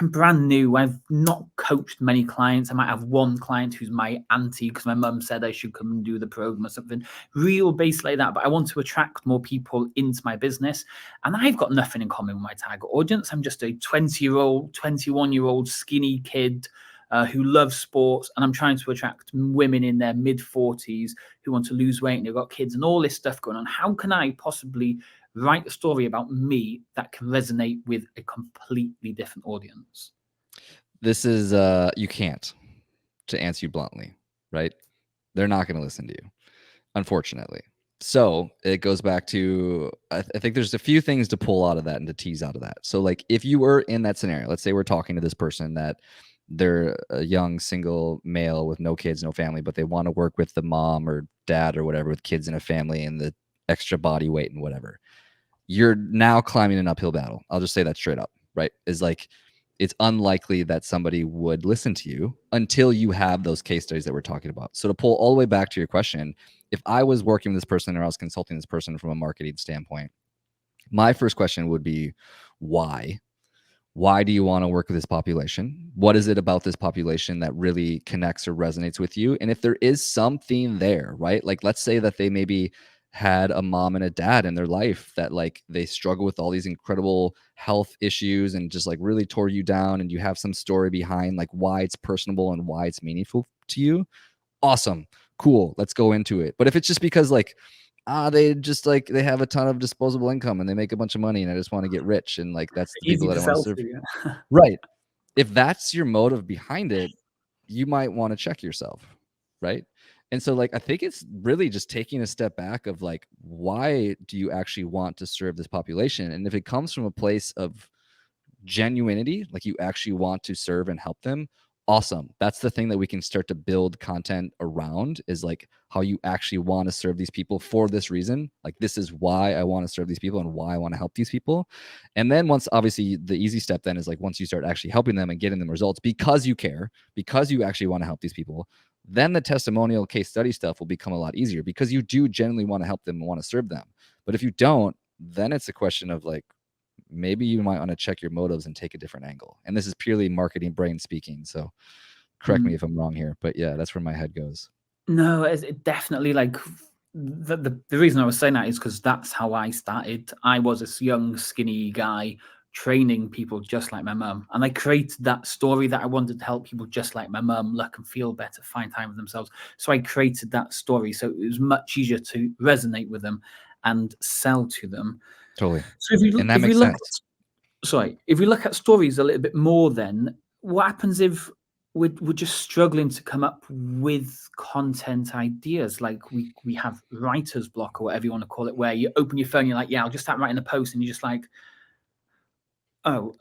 brand new. I've not coached many clients. I might have one client who's my auntie because my mum said I should come and do the program or something real base like that. But I want to attract more people into my business, and I've got nothing in common with my target audience. I'm just a 20-year-old, 21-year-old skinny kid who loves sports, and I'm trying to attract women in their mid-40s who want to lose weight and they've got kids and all this stuff going on. How can I possibly write a story about me that can resonate with a completely different audience? This is you can't, to answer you bluntly, right? They're not going to listen to you, unfortunately. So it goes back to, I think there's a few things to pull out of that and to tease out of that. So like, if you were in that scenario, let's say we're talking to this person that they're a young single male with no kids, no family, but they want to work with the mom or dad or whatever with kids and a family and the extra body weight and whatever. You're now climbing an uphill battle. I'll just say that straight up, right? Is like, it's unlikely that somebody would listen to you until you have those case studies that we're talking about. So to pull all the way back to your question, if I was working with this person or I was consulting this person from a marketing standpoint, my first question would be, why? Why do you want to work with this population? What is it about this population that really connects or resonates with you? And if there is something there, right? Like, let's say that they maybe had a mom and a dad in their life that like they struggle with all these incredible health issues and just like really tore you down, and you have some story behind like why it's personable and why it's meaningful to you. Awesome. Cool. Let's go into it. But if it's just because like they just like they have a ton of disposable income and they make a bunch of money and I just want to get rich, and like that's the people Easy that to I want to sell serve. to. Yeah. Right. If that's your motive behind it, you might want to check yourself, right? And so like I think it's really just taking a step back of like, why do you actually want to serve this population? And if it comes from a place of genuinity, like you actually want to serve and help them, awesome. That's the thing that we can start to build content around, is like how you actually want to serve these people for this reason. Like, this is why I want to serve these people and why I want to help these people. And then once, obviously, the easy step then is like, once you start actually helping them and getting them results because you care, because you actually want to help these people, then the testimonial case study stuff will become a lot easier because you do genuinely want to help them and want to serve them. But if you don't, then it's a question of like, maybe you might want to check your motives and take a different angle. And this is purely marketing brain speaking. So correct me if I'm wrong here, but yeah, that's where my head goes. No, it definitely, like, the reason I was saying that is because that's how I started. I was this young, skinny guy training people just like my mum. And I created that story that I wanted to help people just like my mum look and feel better, find time for themselves. So I created that story. So it was much easier to resonate with them and sell to them. Totally. So if And that makes sense. if we look at stories a little bit more, then what happens if we're just struggling to come up with content ideas? Like we have writer's block, or whatever you want to call it, where you open your phone, you're like, yeah, I'll just start writing a post, and you're just like, oh,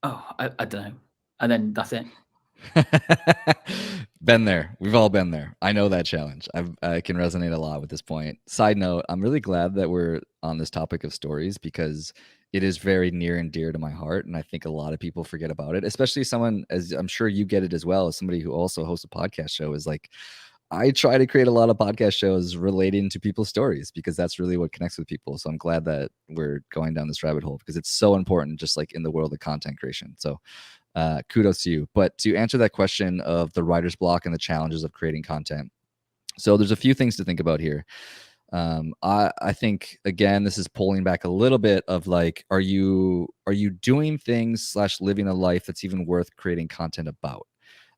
I don't know, and then that's it. Been there. We've all been there. I know that challenge. I can resonate a lot with this point. Side note, I'm really glad that we're on this topic of stories because it is very near and dear to my heart. And I think a lot of people forget about it, especially someone, as I'm sure you get it as well, as somebody who also hosts a podcast show, is like, I try to create a lot of podcast shows relating to people's stories because that's really what connects with people. So I'm glad that we're going down this rabbit hole because it's so important, just like in the world of content creation. So kudos to you. But to answer that question of the writer's block and the challenges of creating content, so there's a few things to think about here. I think, again, this is pulling back a little bit of like, are you doing things / living a life that's even worth creating content about?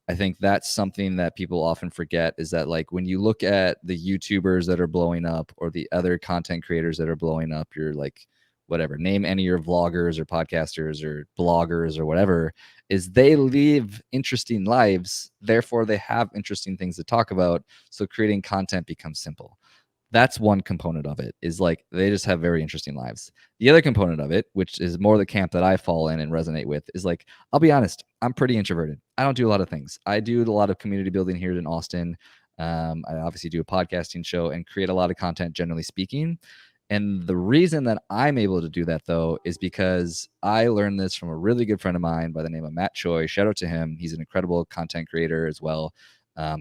I think that's something that people often forget, is that like when you look at the YouTubers that are blowing up or the other content creators that are blowing up, you're like, whatever, name any of your vloggers or podcasters or bloggers or whatever, is they live interesting lives. Therefore, they have interesting things to talk about. So creating content becomes simple. That's one component of it, is like they just have very interesting lives. The other component of it, which is more the camp that I fall in and resonate with, is like, I'll be honest, I'm pretty introverted. I don't do a lot of things. I do a lot of community building here in Austin. I obviously do a podcasting show and create a lot of content, generally speaking. And the reason that I'm able to do that, though, is because I learned this from a really good friend of mine by the name of Matt Choi. Shout out to him. He's an incredible content creator as well.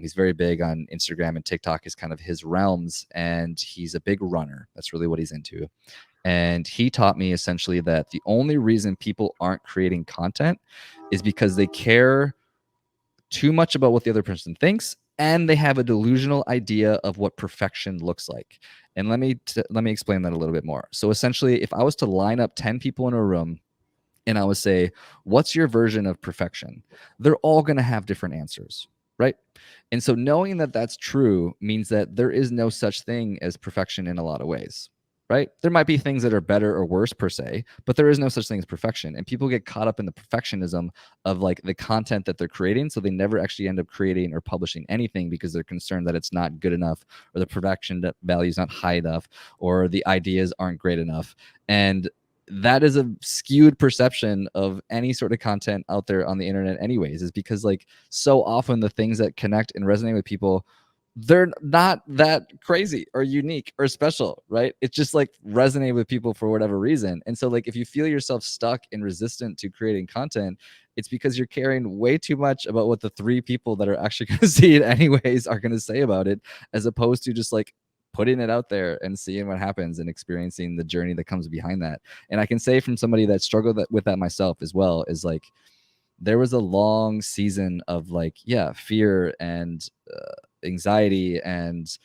He's very big on Instagram, and TikTok is kind of his realms, and he's a big runner. That's really what he's into. And he taught me essentially that the only reason people aren't creating content is because they care too much about what the other person thinks, and they have a delusional idea of what perfection looks like. And let me explain that a little bit more. So essentially, if I was to line up 10 people in a room and I would say, what's your version of perfection? They're all going to have different answers, right? And so knowing that that's true means that there is no such thing as perfection in a lot of ways, right? There might be things that are better or worse per se, but there is no such thing as perfection. And people get caught up in the perfectionism of like the content that they're creating. So they never actually end up creating or publishing anything because they're concerned that it's not good enough, or the production value is not high enough, or the ideas aren't great enough. And that is a skewed perception of any sort of content out there on the internet anyways, is because like so often the things that connect and resonate with people, they're not that crazy or unique or special, right? It's just like resonate with people for whatever reason. And so like if you feel yourself stuck and resistant to creating content, it's because you're caring way too much about what the 3 people that are actually going to see it anyways are going to say about it, as opposed to just like putting it out there and seeing what happens and experiencing the journey that comes behind that. And I can say from somebody that struggled with that myself as well, is like there was a long season of like, yeah, fear and anxiety and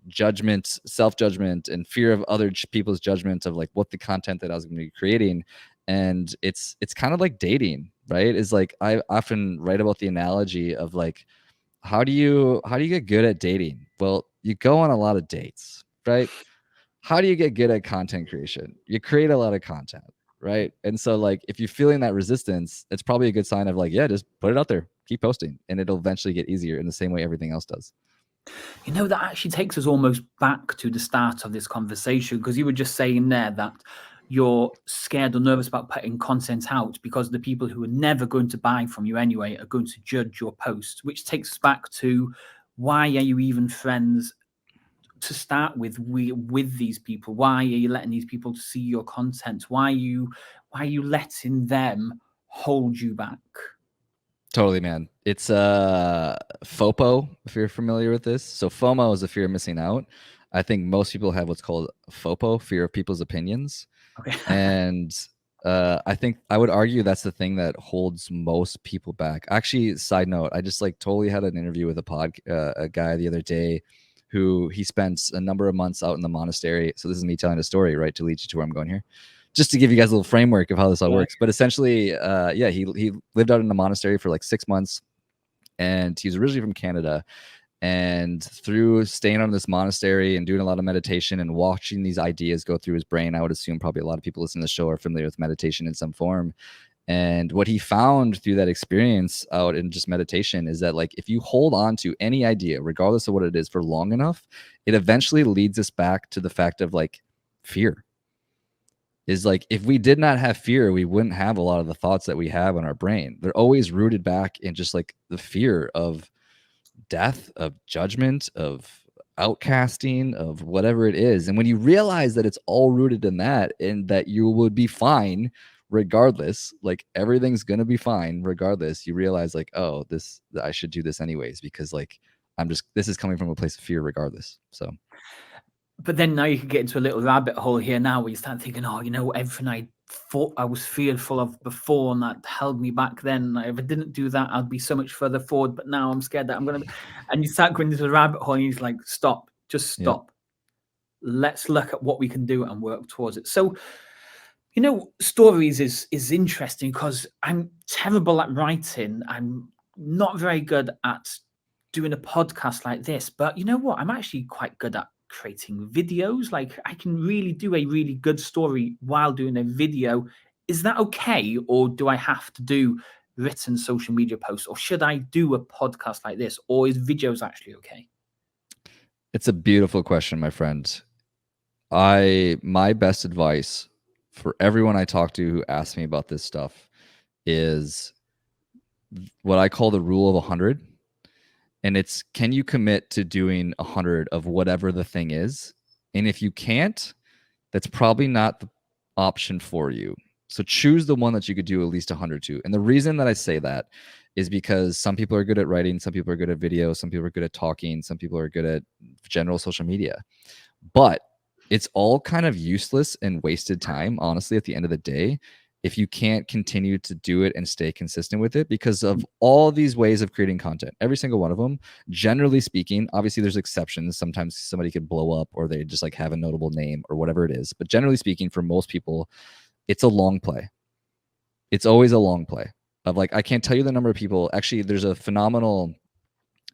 judgment, self-judgment, and fear of other people's judgment of like what the content that I was going to be creating. And it's kind of like dating, right? Is like I often write about the analogy of like, how do you get good at dating? Well, you go on a lot of dates, right? How do you get good at content creation? You create a lot of content, right? And so like if you're feeling that resistance, it's probably a good sign of like, yeah, just put it out there, keep posting, and it'll eventually get easier in the same way everything else does. You know, that actually takes us almost back to the start of this conversation, because you were just saying there that you're scared or nervous about putting content out because the people who are never going to buy from you anyway are going to judge your post, which takes us back to why are you even friends to start with these people? Why are you letting these people see your content? Why are you letting them hold you back? Totally, man. It's FOPO, if you're familiar with this. So FOMO is the fear of missing out. I think most people have what's called FOPO, fear of people's opinions. Okay. And I think I would argue that's the thing that holds most people back. Actually, side note, I just like totally had an interview with a guy the other day who he spent a number of months out in the monastery. So this is me telling a story, right, to lead you to where I'm going here, just to give you guys a little framework of how this all works. But essentially, he lived out in the monastery for like 6 months, and he's originally from Canada. And through staying on this monastery and doing a lot of meditation and watching these ideas go through his brain, I would assume probably a lot of people listening to the show are familiar with meditation in some form. And what he found through that experience out in just meditation is that like if you hold on to any idea, regardless of what it is, for long enough, it eventually leads us back to the fact of like fear. Is like if we did not have fear, we wouldn't have a lot of the thoughts that we have in our brain. They're always rooted back in just like the fear of death, of judgment, of outcasting, of whatever it is. And when you realize that it's all rooted in that and that you would be fine regardless, like everything's gonna be fine regardless, you realize like, oh, I should do this anyways, because like this is coming from a place of fear regardless. So But then now you can get into a little rabbit hole here now where you start thinking, oh, you know, everything I thought I was fearful of before and that held me back then. If I didn't do that, I'd be so much further forward. But now I'm scared that I'm going to. And you start going into the rabbit hole and you're like, stop, just stop. Yep. Let's look at what we can do and work towards it. So, you know, stories is interesting because I'm terrible at writing. I'm not very good at doing a podcast like this. But you know what? I'm actually quite good at creating videos. Like I can really do a really good story while doing a video. Is that okay? Or do I have to do written social media posts? Or should I do a podcast like this? Or is videos actually okay? It's a beautiful question, my friend. My best advice for everyone I talk to who asks me about this stuff is what I call the rule of 100. And it's, can you commit to doing 100 of whatever the thing is? And if you can't, that's probably not the option for you. So choose the one that you could do at least 100 to. And the reason that I say that is because some people are good at writing, some people are good at video, some people are good at talking, some people are good at general social media. But it's all kind of useless and wasted time, honestly, at the end of the day, if you can't continue to do it and stay consistent with it, because of all these ways of creating content, every single one of them, generally speaking, obviously there's exceptions. Sometimes somebody could blow up or they just like have a notable name or whatever it is. But generally speaking, for most people, it's a long play. It's always a long play of like, I can't tell you the number of people. Actually, there's a phenomenal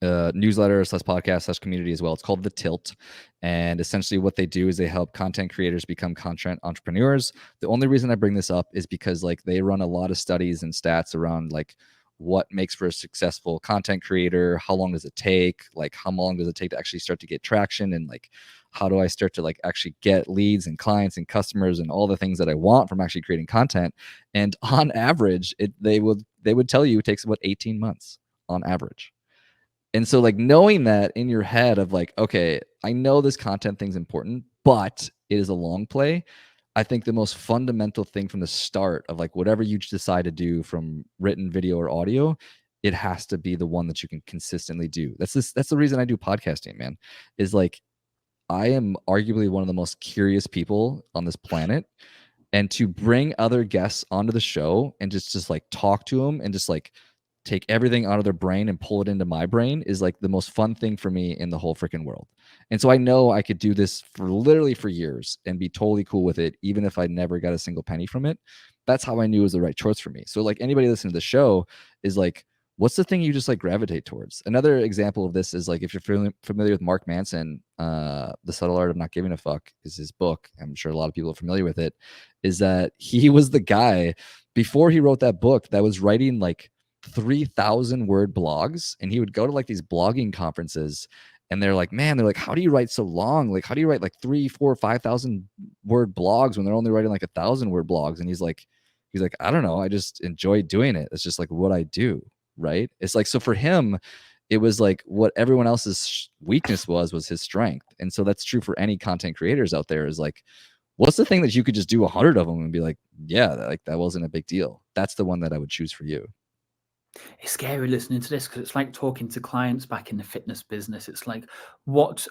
newsletter / podcast / community as well. It's called The Tilt. And essentially what they do is they help content creators become content entrepreneurs. The only reason I bring this up is because like they run a lot of studies and stats around like what makes for a successful content creator, how long does it take, like how long does it take to actually start to get traction, and like how do I start to like actually get leads and clients and customers and all the things that I want from actually creating content. And on average, they would tell you it takes about 18 months on average. And so like knowing that in your head of like, okay, I know this content thing's important, but it is a long play. I think the most fundamental thing from the start of like whatever you decide to do, from written, video, or audio, it has to be the one that you can consistently do. That's the reason I do podcasting, man, is like I am arguably one of the most curious people on this planet. And to bring other guests onto the show and just like talk to them and just like take everything out of their brain and pull it into my brain is like the most fun thing for me in the whole freaking world. And so I know I could do this for literally for years and be totally cool with it, even if I never got a single penny from it. That's how I knew it was the right choice for me. So like anybody listening to the show is like, what's the thing you just like gravitate towards? Another example of this is like, if you're familiar with Mark Manson, The Subtle Art of Not Giving a Fuck is his book. I'm sure a lot of people are familiar with it. Is that he was the guy before he wrote that book that was writing like 3,000 word blogs, and he would go to like these blogging conferences, and they're like, man, they're like, how do you write so long? Like, how do you write like 3, 4, 5,000 word blogs when they're only writing like 1,000 word blogs? And he's like, I don't know, I just enjoy doing it. It's just like what I do. Right. It's like, so for him, it was like what everyone else's weakness was his strength. And so that's true for any content creators out there, is like, what's the thing that you could just do 100 of them and be like, yeah, like that wasn't a big deal. That's the one that I would choose for you. It's scary listening to this because it's like talking to clients back in the fitness business. It's like, what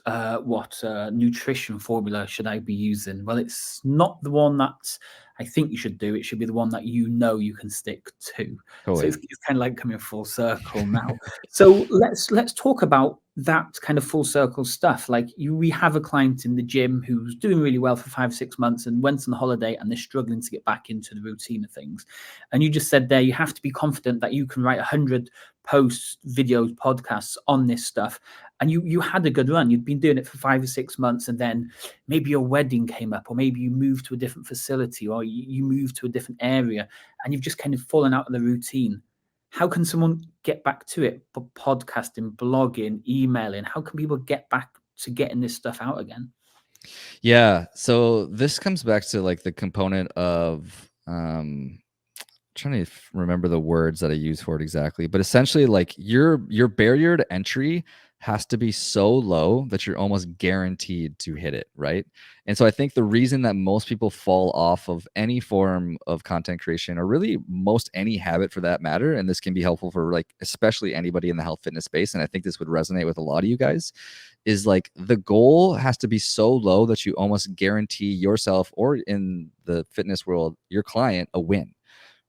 nutrition formula should I be using? Well, it's not the one that I think you should do. It should be the one that you know you can stick to. Totally. So it's kind of like coming full circle now. So let's talk about that kind of full circle stuff. Like we have a client in the gym who's doing really well for 5-6 months and went on holiday, and they're struggling to get back into the routine of things. And you just said there, you have to be confident that you can write 100 posts, videos, podcasts on this stuff. And you had a good run. You'd been doing it for 5 or 6 months, and then maybe your wedding came up, or maybe you moved to a different facility, or you moved to a different area, and you've just kind of fallen out of the routine. How can someone get back to it? Podcasting, blogging, emailing. How can people get back to getting this stuff out again? Yeah. So this comes back to like the component of trying to remember the words that I use for it exactly, but essentially like your barrier to entry has to be so low that you're almost guaranteed to hit it, right? And so I think the reason that most people fall off of any form of content creation, or really most any habit for that matter, and this can be helpful for like especially anybody in the health fitness space, and I think this would resonate with a lot of you guys, is like the goal has to be so low that you almost guarantee yourself, or in the fitness world, your client, a win.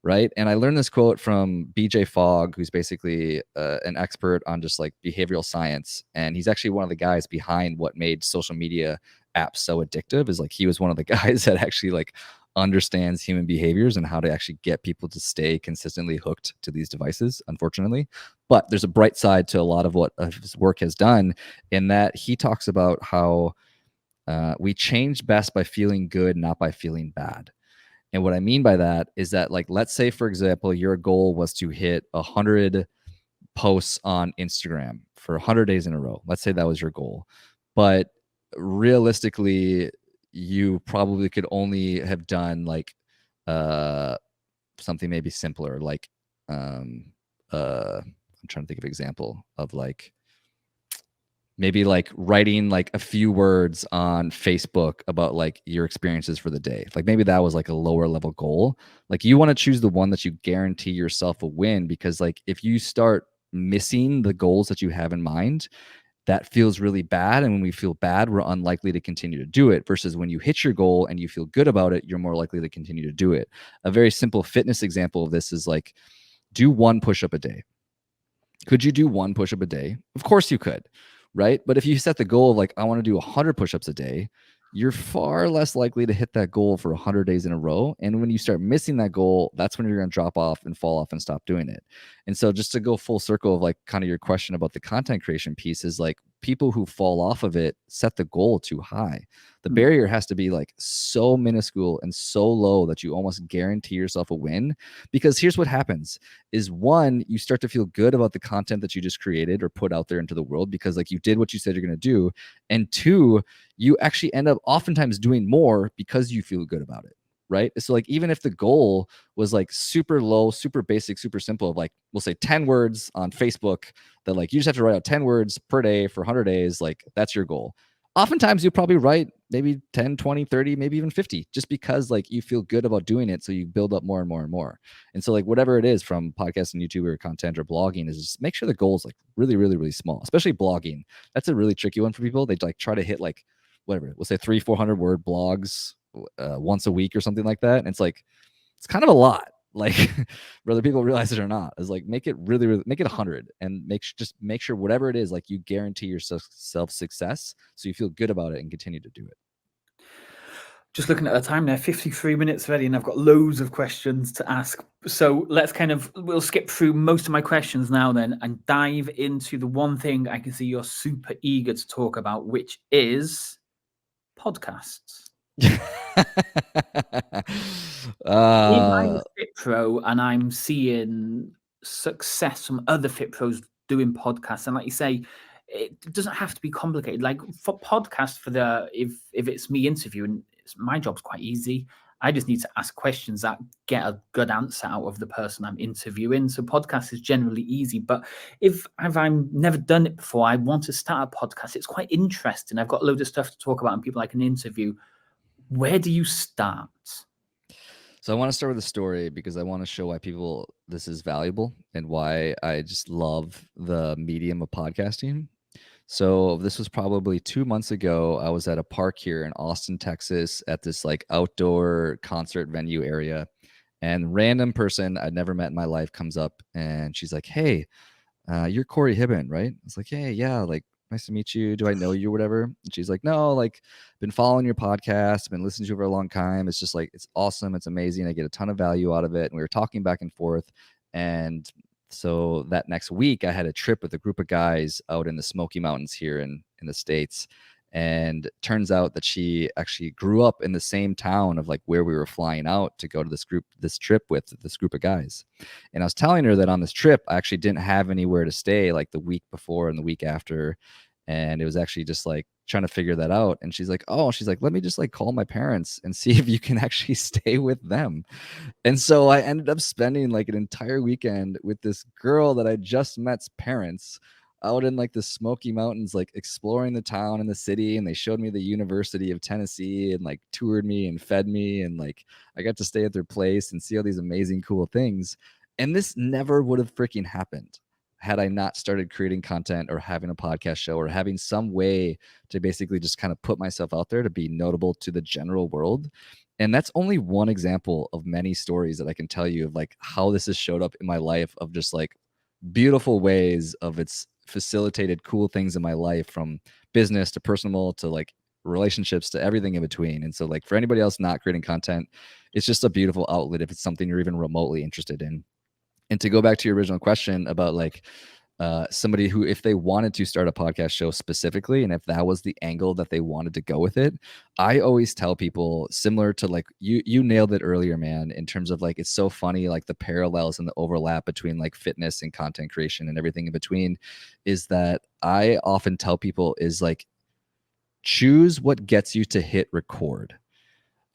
Right. And I learned this quote from BJ Fogg, who's basically an expert on just like behavioral science. And he's actually one of the guys behind what made social media apps so addictive. Is like, he was one of the guys that actually like understands human behaviors and how to actually get people to stay consistently hooked to these devices, unfortunately. But there's a bright side to a lot of what his work has done, in that he talks about how we change best by feeling good, not by feeling bad. And what I mean by that is that, like, let's say, for example, your goal was to hit 100 posts on Instagram for 100 days in a row. Let's say that was your goal. But realistically, you probably could only have done like something maybe simpler, like I'm trying to think of an example of like, maybe like writing like a few words on Facebook about like your experiences for the day. Like maybe that was like a lower level goal. Like you want to choose the one that you guarantee yourself a win, because like if you start missing the goals that you have in mind, that feels really bad. And when we feel bad, we're unlikely to continue to do it, versus when you hit your goal and you feel good about it, you're more likely to continue to do it. A very simple fitness example of this is like, do 1 push-up a day. Could you do 1 push-up a day? Of course you could, right? But if you set the goal of like, I want to do 100 push-ups a day, you're far less likely to hit that goal for 100 days in a row. And when you start missing that goal, that's when you're going to drop off and fall off and stop doing it. And so just to go full circle of like kind of your question about the content creation piece, is like, people who fall off of it set the goal too high. The barrier has to be like so minuscule and so low that you almost guarantee yourself a win. Because here's what happens is, 1, you start to feel good about the content that you just created or put out there into the world, because like you did what you said you're going to do. And 2, you actually end up oftentimes doing more because you feel good about it. Right. So like, even if the goal was like super low, super basic, super simple, of like, we'll say 10 words on Facebook, that like you just have to write out 10 words per day for 100 days, like that's your goal. Oftentimes you'll probably write maybe 10, 20, 30, maybe even 50, just because like you feel good about doing it. So you build up more and more and more. And so like whatever it is, from podcasting, YouTube, or content, or blogging, is just make sure the goal is like really, really, really small, especially blogging. That's a really tricky one for people. They like try to hit like whatever, we'll say 300-400 word blogs once a week or something like that. And it's like, it's kind of a lot, like whether people realize it or not. Is like, make it really, really, make it 100, and make sure whatever it is, like you guarantee yourself success, so you feel good about it and continue to do it. Just looking at the time there, 53 minutes already, and I've got loads of questions to ask. So we'll skip through most of my questions now then and dive into the one thing I can see you're super eager to talk about, which is podcasts. If I'm a Fit Pro and I'm seeing success from other Fit Pros doing podcasts, and like you say, it doesn't have to be complicated. Like for podcasts, if it's me interviewing, my job's quite easy. I just need to ask questions that get a good answer out of the person I'm interviewing. So podcast is generally easy. But if I've never done it before, I want to start a podcast. It's quite interesting. I've got loads of stuff to talk about and people I can interview. Where do you start? So I want to start with a story because I want to show why people this is valuable and why I just love the medium of podcasting. So this was probably 2 months ago. I was at a park here in Austin, Texas, at this like outdoor concert venue area, and random person I'd never met in my life comes up and she's like, "Hey, you're Corey Hiben, right?" I was like, "Hey, yeah, like nice to meet you. Do I know you or whatever?" And she's like, "No, like been following your podcast, been listening to you for a long time. It's just like it's awesome, it's amazing. I get a ton of value out of it." And we were talking back and forth, and so that next week I had a trip with a group of guys out in the Smoky Mountains here in the States. And turns out that she actually grew up in the same town of like where we were flying out to go to this trip with this group of guys. And I was telling her that on this trip, I actually didn't have anywhere to stay like the week before and the week after. And it was actually just like trying to figure that out. And she's like, let me just like call my parents and see if you can actually stay with them. And so I ended up spending like an entire weekend with this girl that I just met's parents out in like the Smoky Mountains, like exploring the town and the city. And they showed me the University of Tennessee and like toured me and fed me. And like I got to stay at their place and see all these amazing, cool things. And this never would have freaking happened had I not started creating content or having a podcast show or having some way to basically just kind of put myself out there to be notable to the general world. And that's only one example of many stories that I can tell you of like how this has showed up in my life of just like beautiful ways of it's facilitated cool things in my life, from business to personal to like relationships to everything in between. And so like for anybody else not creating content, it's just a beautiful outlet if it's something you're even remotely interested in. And to go back to your original question about like somebody who, if they wanted to start a podcast show specifically, and if that was the angle that they wanted to go with it, I always tell people similar to like you nailed it earlier, man, in terms of like, it's so funny, like the parallels and the overlap between like fitness and content creation and everything in between, is that I often tell people is like, choose what gets you to hit record.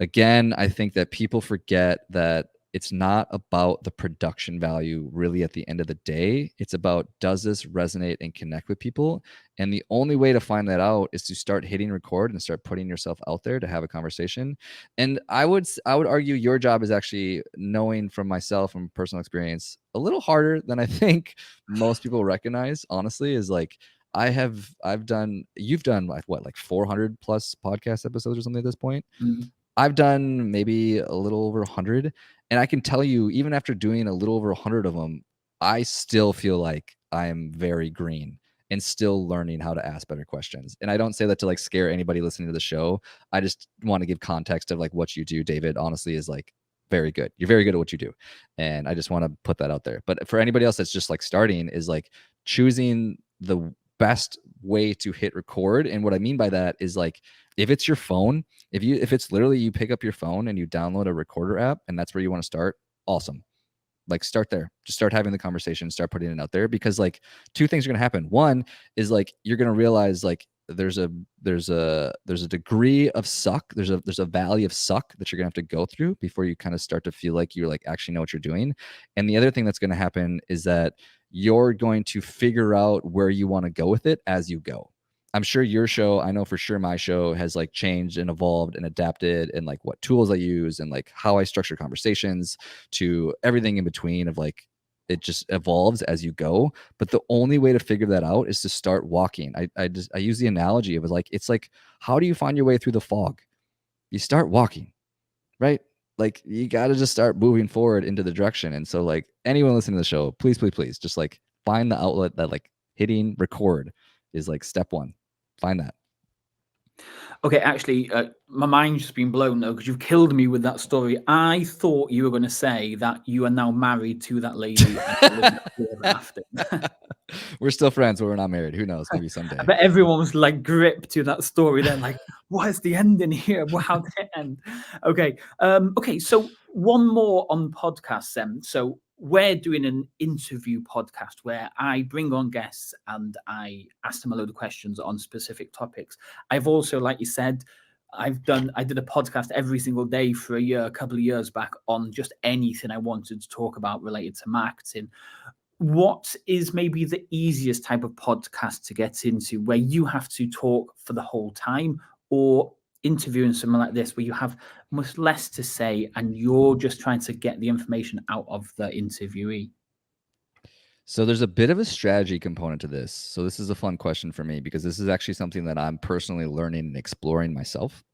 Again, I think that people forget that it's not about the production value really at the end of the day. It's about, does this resonate and connect with people? And the only way to find that out is to start hitting record and start putting yourself out there to have a conversation. And I would argue your job is actually, knowing from myself, from personal experience, a little harder than I think most people recognize, honestly, is like, you've done like 400 plus podcast episodes or something at this point. Mm. I've done maybe a little over 100. And I can tell you, even after doing a little over 100 of them, I still feel like I am very green and still learning how to ask better questions. And I don't say that to like scare anybody listening to the show. I just want to give context of like what you do, David, honestly, is like very good. You're very good at what you do. And I just want to put that out there. But for anybody else that's just like starting, is like choosing the best way to hit record. And what I mean by that is like, if it's your phone, if it's literally you pick up your phone and you download a recorder app and that's where you want to start, awesome. Like start there. Just start having the conversation, start putting it out there, because like two things are going to happen. One is like you're going to realize like there's a degree of suck. There's a valley of suck that you're going to have to go through before you kind of start to feel like you like actually know what you're doing. And the other thing that's going to happen is that you're going to figure out where you want to go with it as you go. I'm sure your show, I know for sure my show has like changed and evolved and adapted, and like what tools I use and like how I structure conversations to everything in between, of like, it just evolves as you go. But the only way to figure that out is to start walking. I use the analogy of like, it's like, how do you find your way through the fog? You start walking, right? Like you got to just start moving forward into the direction. And so like anyone listening to the show, please just like find the outlet that like hitting record is like step one. Find that. Okay, actually, my mind's just been blown though, because you've killed me with that story. I thought you were going to say that you are now married to that lady and you live next door after. We're still friends, but we're not married. Who knows? Maybe someday. I bet everyone was like gripped to that story. They're like, "What is the ending here? Well, how did it end?" Okay, okay. So one more on podcasts. Then, so we're doing an interview podcast where I bring on guests and I ask them a load of questions on specific topics. I've also, like you said, I did a podcast every single day for a couple of years back, on just anything I wanted to talk about related to marketing. What is maybe the easiest type of podcast to get into, where you have to talk for the whole time, or interviewing someone like this where you have much less to say and you're just trying to get the information out of the interviewee? So there's a bit of a strategy component to this. So this is a fun question for me, because this is actually something that I'm personally learning and exploring myself.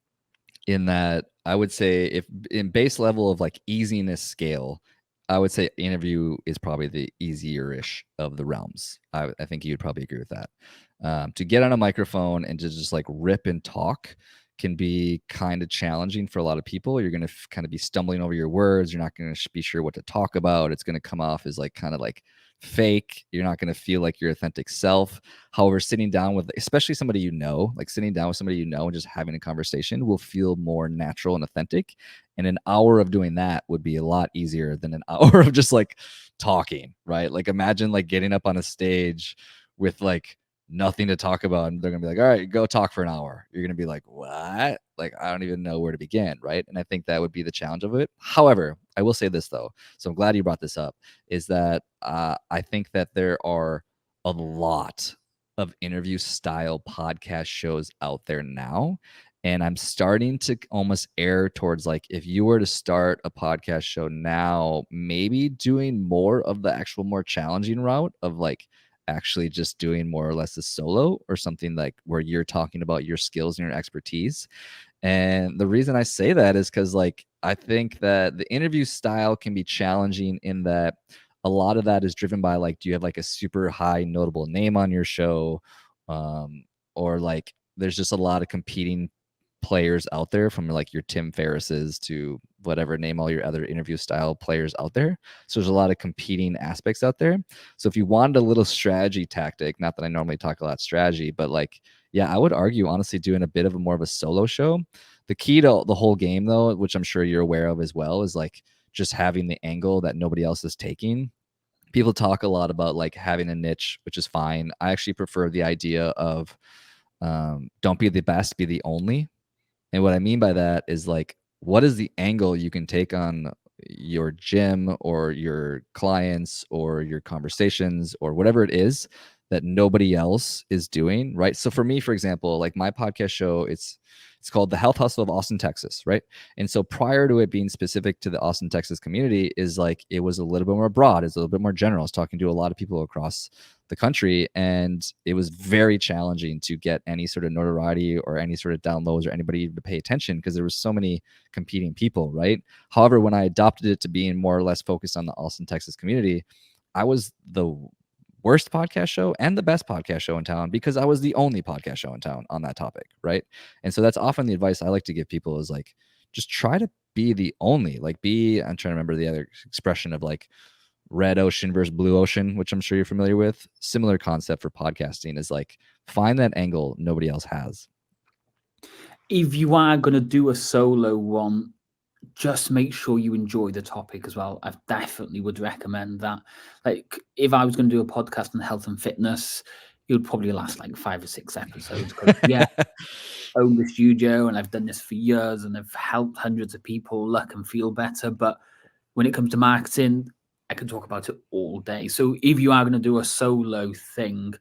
In that, I would say, if in base level of like easiness scale, I would say interview is probably the easier-ish of the realms. I think you'd probably agree with that. To get on a microphone and to just like rip and talk can be kind of challenging for a lot of people. You're going to kind of be stumbling over your words. You're not going to be sure what to talk about. It's going to come off as like kind of like fake. You're not going to feel like your authentic self. However, sitting down with, especially somebody you know, like sitting down with somebody you know and just having a conversation will feel more natural and authentic. And an hour of doing that would be a lot easier than an hour of just like talking, right? Like imagine like getting up on a stage with like nothing to talk about, and they're gonna be like, all right, go talk for an hour. You're gonna be like, what? Like, I don't even know where to begin, right? And I think that would be the challenge of it. However, I will say this though, so I'm glad you brought this up, is that I think that there are a lot of interview style podcast shows out there now. And I'm starting to almost err towards like, if you were to start a podcast show now, maybe doing more of the actual more challenging route of like actually just doing more or less a solo, or something like where you're talking about your skills and your expertise. And the reason I say that is because like I think that the interview style can be challenging in that a lot of that is driven by like, do you have like a super high notable name on your show? Or like there's just a lot of competing players out there, from like your Tim Ferrisses to whatever, name all your other interview style players out there. So there's a lot of competing aspects out there. So if you wanted a little strategy tactic, not that I normally talk a lot strategy, but like, yeah, I would argue honestly doing a bit of a more of a solo show. The key to the whole game though, which I'm sure you're aware of as well, is like just having the angle that nobody else is taking. People talk a lot about like having a niche, which is fine. I actually prefer the idea of don't be the best, be the only. And what I mean by that is like, what is the angle you can take on your gym or your clients or your conversations or whatever it is that nobody else is doing, right? So for me, for example, like my podcast show, it's called The Health Hustle of Austin, Texas, right? And so prior to it being specific to the Austin, Texas community, is like it was a little bit more broad, it's a little bit more general. I was talking to a lot of people across the country, and it was very challenging to get any sort of notoriety or any sort of downloads or anybody even to pay attention, because there was so many competing people, right? However, when I adopted it to being more or less focused on the Austin, Texas community, I was the worst podcast show and the best podcast show in town, because I was the only podcast show in town on that topic, right? And so that's often the advice I like to give people, is like, just try to be the only, like I'm trying to remember the other expression of like red ocean versus blue ocean, which I'm sure you're familiar with. Similar concept for podcasting is like, find that angle nobody else has. If you are going to do a solo one, just make sure you enjoy the topic as well. I definitely would recommend that. Like, if I was going to do a podcast on health and fitness, it would probably last like 5 or 6 episodes. Because yeah, I own the studio and I've done this for years and I've helped hundreds of people look and feel better. But when it comes to marketing, I can talk about it all day. So if you are going to do a solo thing,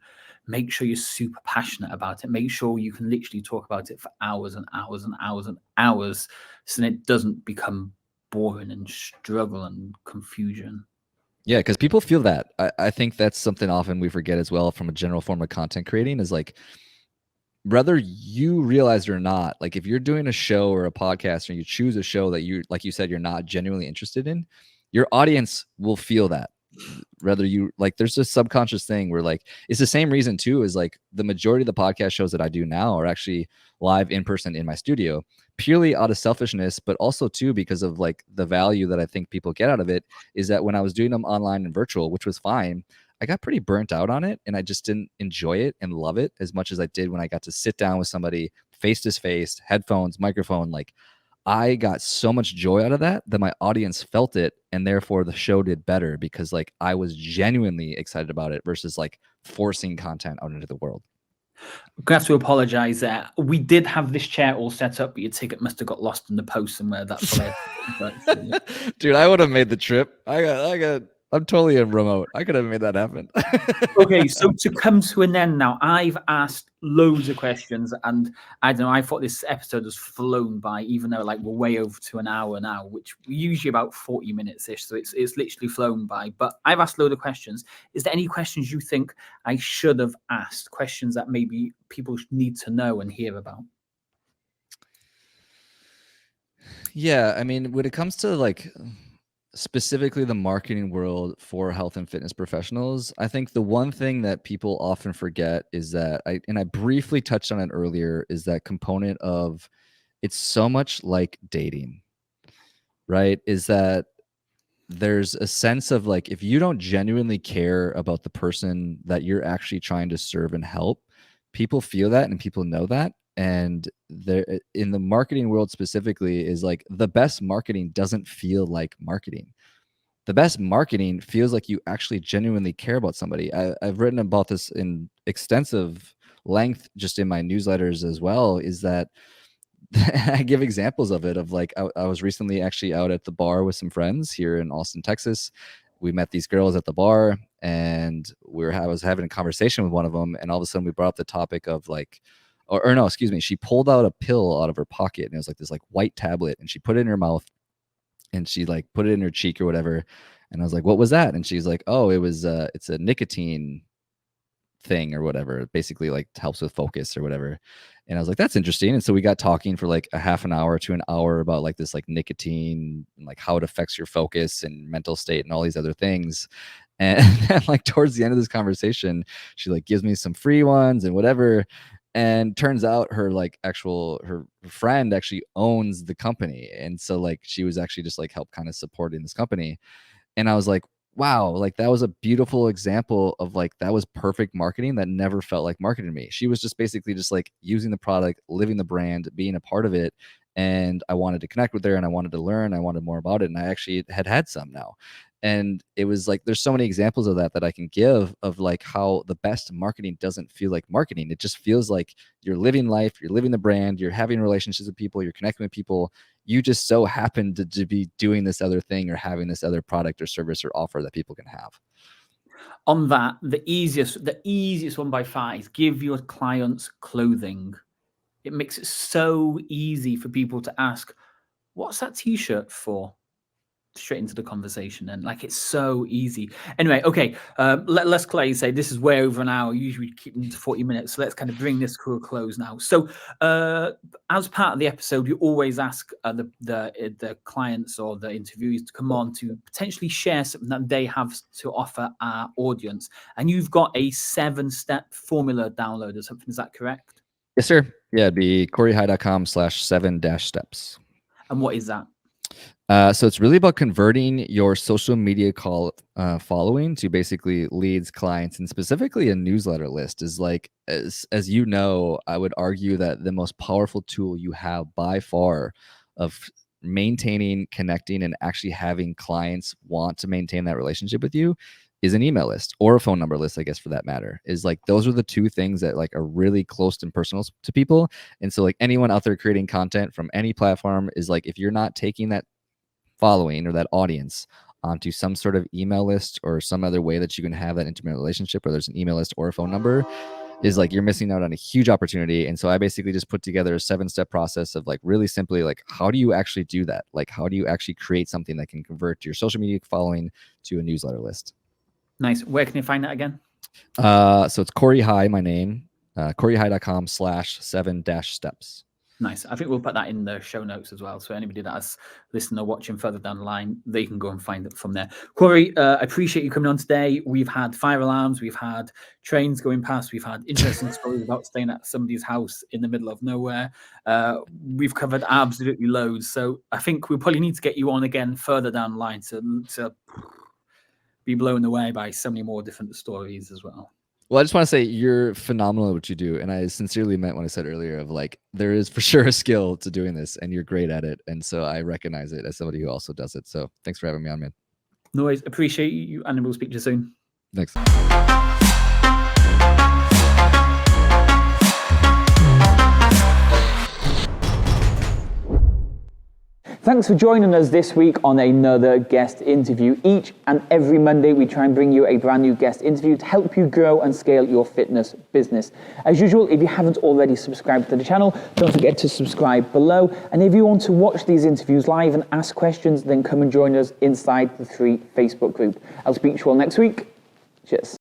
make sure you're super passionate about it. Make sure you can literally talk about it for hours and hours and hours and hours, so that it doesn't become boring and struggle and confusion. Yeah, because people feel that. I think that's something often we forget as well from a general form of content creating, is like, whether you realize it or not, like if you're doing a show or a podcast, or you choose a show that you, like you said, you're not genuinely interested in, your audience will feel that. whether you like, there's this subconscious thing where like, it's the same reason too, is like the majority of the podcast shows that I do now are actually live in person in my studio, purely out of selfishness, but also too, because of like the value that I think people get out of it is that when I was doing them online and virtual, which was fine, I got pretty burnt out on it, and I just didn't enjoy it and love it as much as I did when I got to sit down with somebody face to face, headphones, microphone. Like, I got so much joy out of that my audience felt it, and therefore the show did better because like I was genuinely excited about it versus like forcing content out into the world. I'm gonna have to apologize there. We did have this chair all set up, but your ticket must have got lost in the post somewhere. That's why. Dude, I would have made the trip. I'm totally a remote. I could have made that happen. Okay, so to come to an end now, I've asked loads of questions, and I don't know, I thought this episode has flown by, even though like we're way over to an hour now, which usually about 40 minutes ish. So it's literally flown by. But I've asked loads of questions. Is there any questions you think I should have asked? Questions that maybe people need to know and hear about? Yeah, I mean, when it comes to like specifically the marketing world for health and fitness professionals, I think the one thing that people often forget is that I briefly touched on it earlier, is that component of it's so much like dating, right? Is that there's a sense of like, if you don't genuinely care about the person that you're actually trying to serve and help, people feel that and people know that. And there, in the marketing world specifically, is like the best marketing doesn't feel like marketing. The best marketing feels like you actually genuinely care about somebody. I've written about this in extensive length just in my newsletters as well, is that I give examples of it, of like, I was recently actually out at the bar with some friends here in Austin, Texas. We met these girls at the bar, and I was having a conversation with one of them, and all of a sudden we brought up the topic of like, or no, excuse me, she pulled out a pill out of her pocket, and it was like this like white tablet, and she put it in her mouth, and she like put it in her cheek or whatever. And I was like, what was that? And she's like, oh, it was it's a nicotine thing or whatever. It basically like helps with focus or whatever. And I was like, that's interesting. And so we got talking for like a half an hour to an hour about like this like nicotine and like how it affects your focus and mental state and all these other things. And then like towards the end of this conversation, she like gives me some free ones and whatever. And turns out her friend actually owns the company. And so like she was actually just like help kind of supporting this company. And I was like, wow, like that was a beautiful example of like, that was perfect marketing that never felt like marketing to me. She was just basically just like using the product, living the brand, being a part of it. And I wanted to connect with her, and I wanted to learn. I wanted more about it. And I actually had some now. And it was like, there's so many examples of that I can give, of like how the best marketing doesn't feel like marketing. It just feels like you're living life, you're living the brand, you're having relationships with people, you're connecting with people. You just so happen to be doing this other thing or having this other product or service or offer that people can have. On that, the easiest one by far is give your clients clothing. It makes it so easy for people to ask, what's that t-shirt for? Straight into the conversation, and like, it's so easy. Anyway, okay, let's Clay say this is way over an hour. Usually we keep them to 40 minutes, so let's kind of bring this to a close now. So as part of the episode, you always ask the clients or the interviewees to come on to potentially share something that they have to offer our audience, and you've got a 7-step formula download or something. Is that correct? Yes, sir. Yeah, it'd be coreyhigh.com/7-steps. And what is that? So it's really about converting your social media following to basically leads, clients, and specifically a newsletter list. Is like, as you know, I would argue that the most powerful tool you have by far of maintaining, connecting, and actually having clients want to maintain that relationship with you is an email list, or a phone number list, I guess, for that matter. Is like, those are the two things that like are really close and personal to people. And so like, anyone out there creating content from any platform, is like, if you're not taking that following or that audience onto some sort of email list or some other way that you can have that intimate relationship, whether it's an email list or a phone number, is like, you're missing out on a huge opportunity. And so I basically just put together a 7-step process of like, really simply, like, how do you actually do that? Like, how do you actually create something that can convert your social media following to a newsletter list? Nice. Where can you find that again? So it's Corey High, my name, coreyhigh.com/7-steps. Nice. I think we'll put that in the show notes as well. So anybody that's listening or watching further down the line, they can go and find it from there. Corey, I appreciate you coming on today. We've had fire alarms, we've had trains going past, we've had interesting stories about staying at somebody's house in the middle of nowhere. We've covered absolutely loads. So I think we'll probably need to get you on again further down the line to be blown away by so many more different stories as well. Well, I just want to say you're phenomenal at what you do. And I sincerely meant what I said earlier of like, there is for sure a skill to doing this and you're great at it. And so I recognize it as somebody who also does it. So thanks for having me on, man. No worries. Appreciate you. And we'll speak to you soon. Thanks. Thanks for joining us this week on another guest interview. Each and every Monday, we try and bring you a brand new guest interview to help you grow and scale your fitness business. As usual, if you haven't already subscribed to the channel, don't forget to subscribe below. And if you want to watch these interviews live and ask questions, then come and join us inside the free Facebook group. I'll speak to you all next week. Cheers.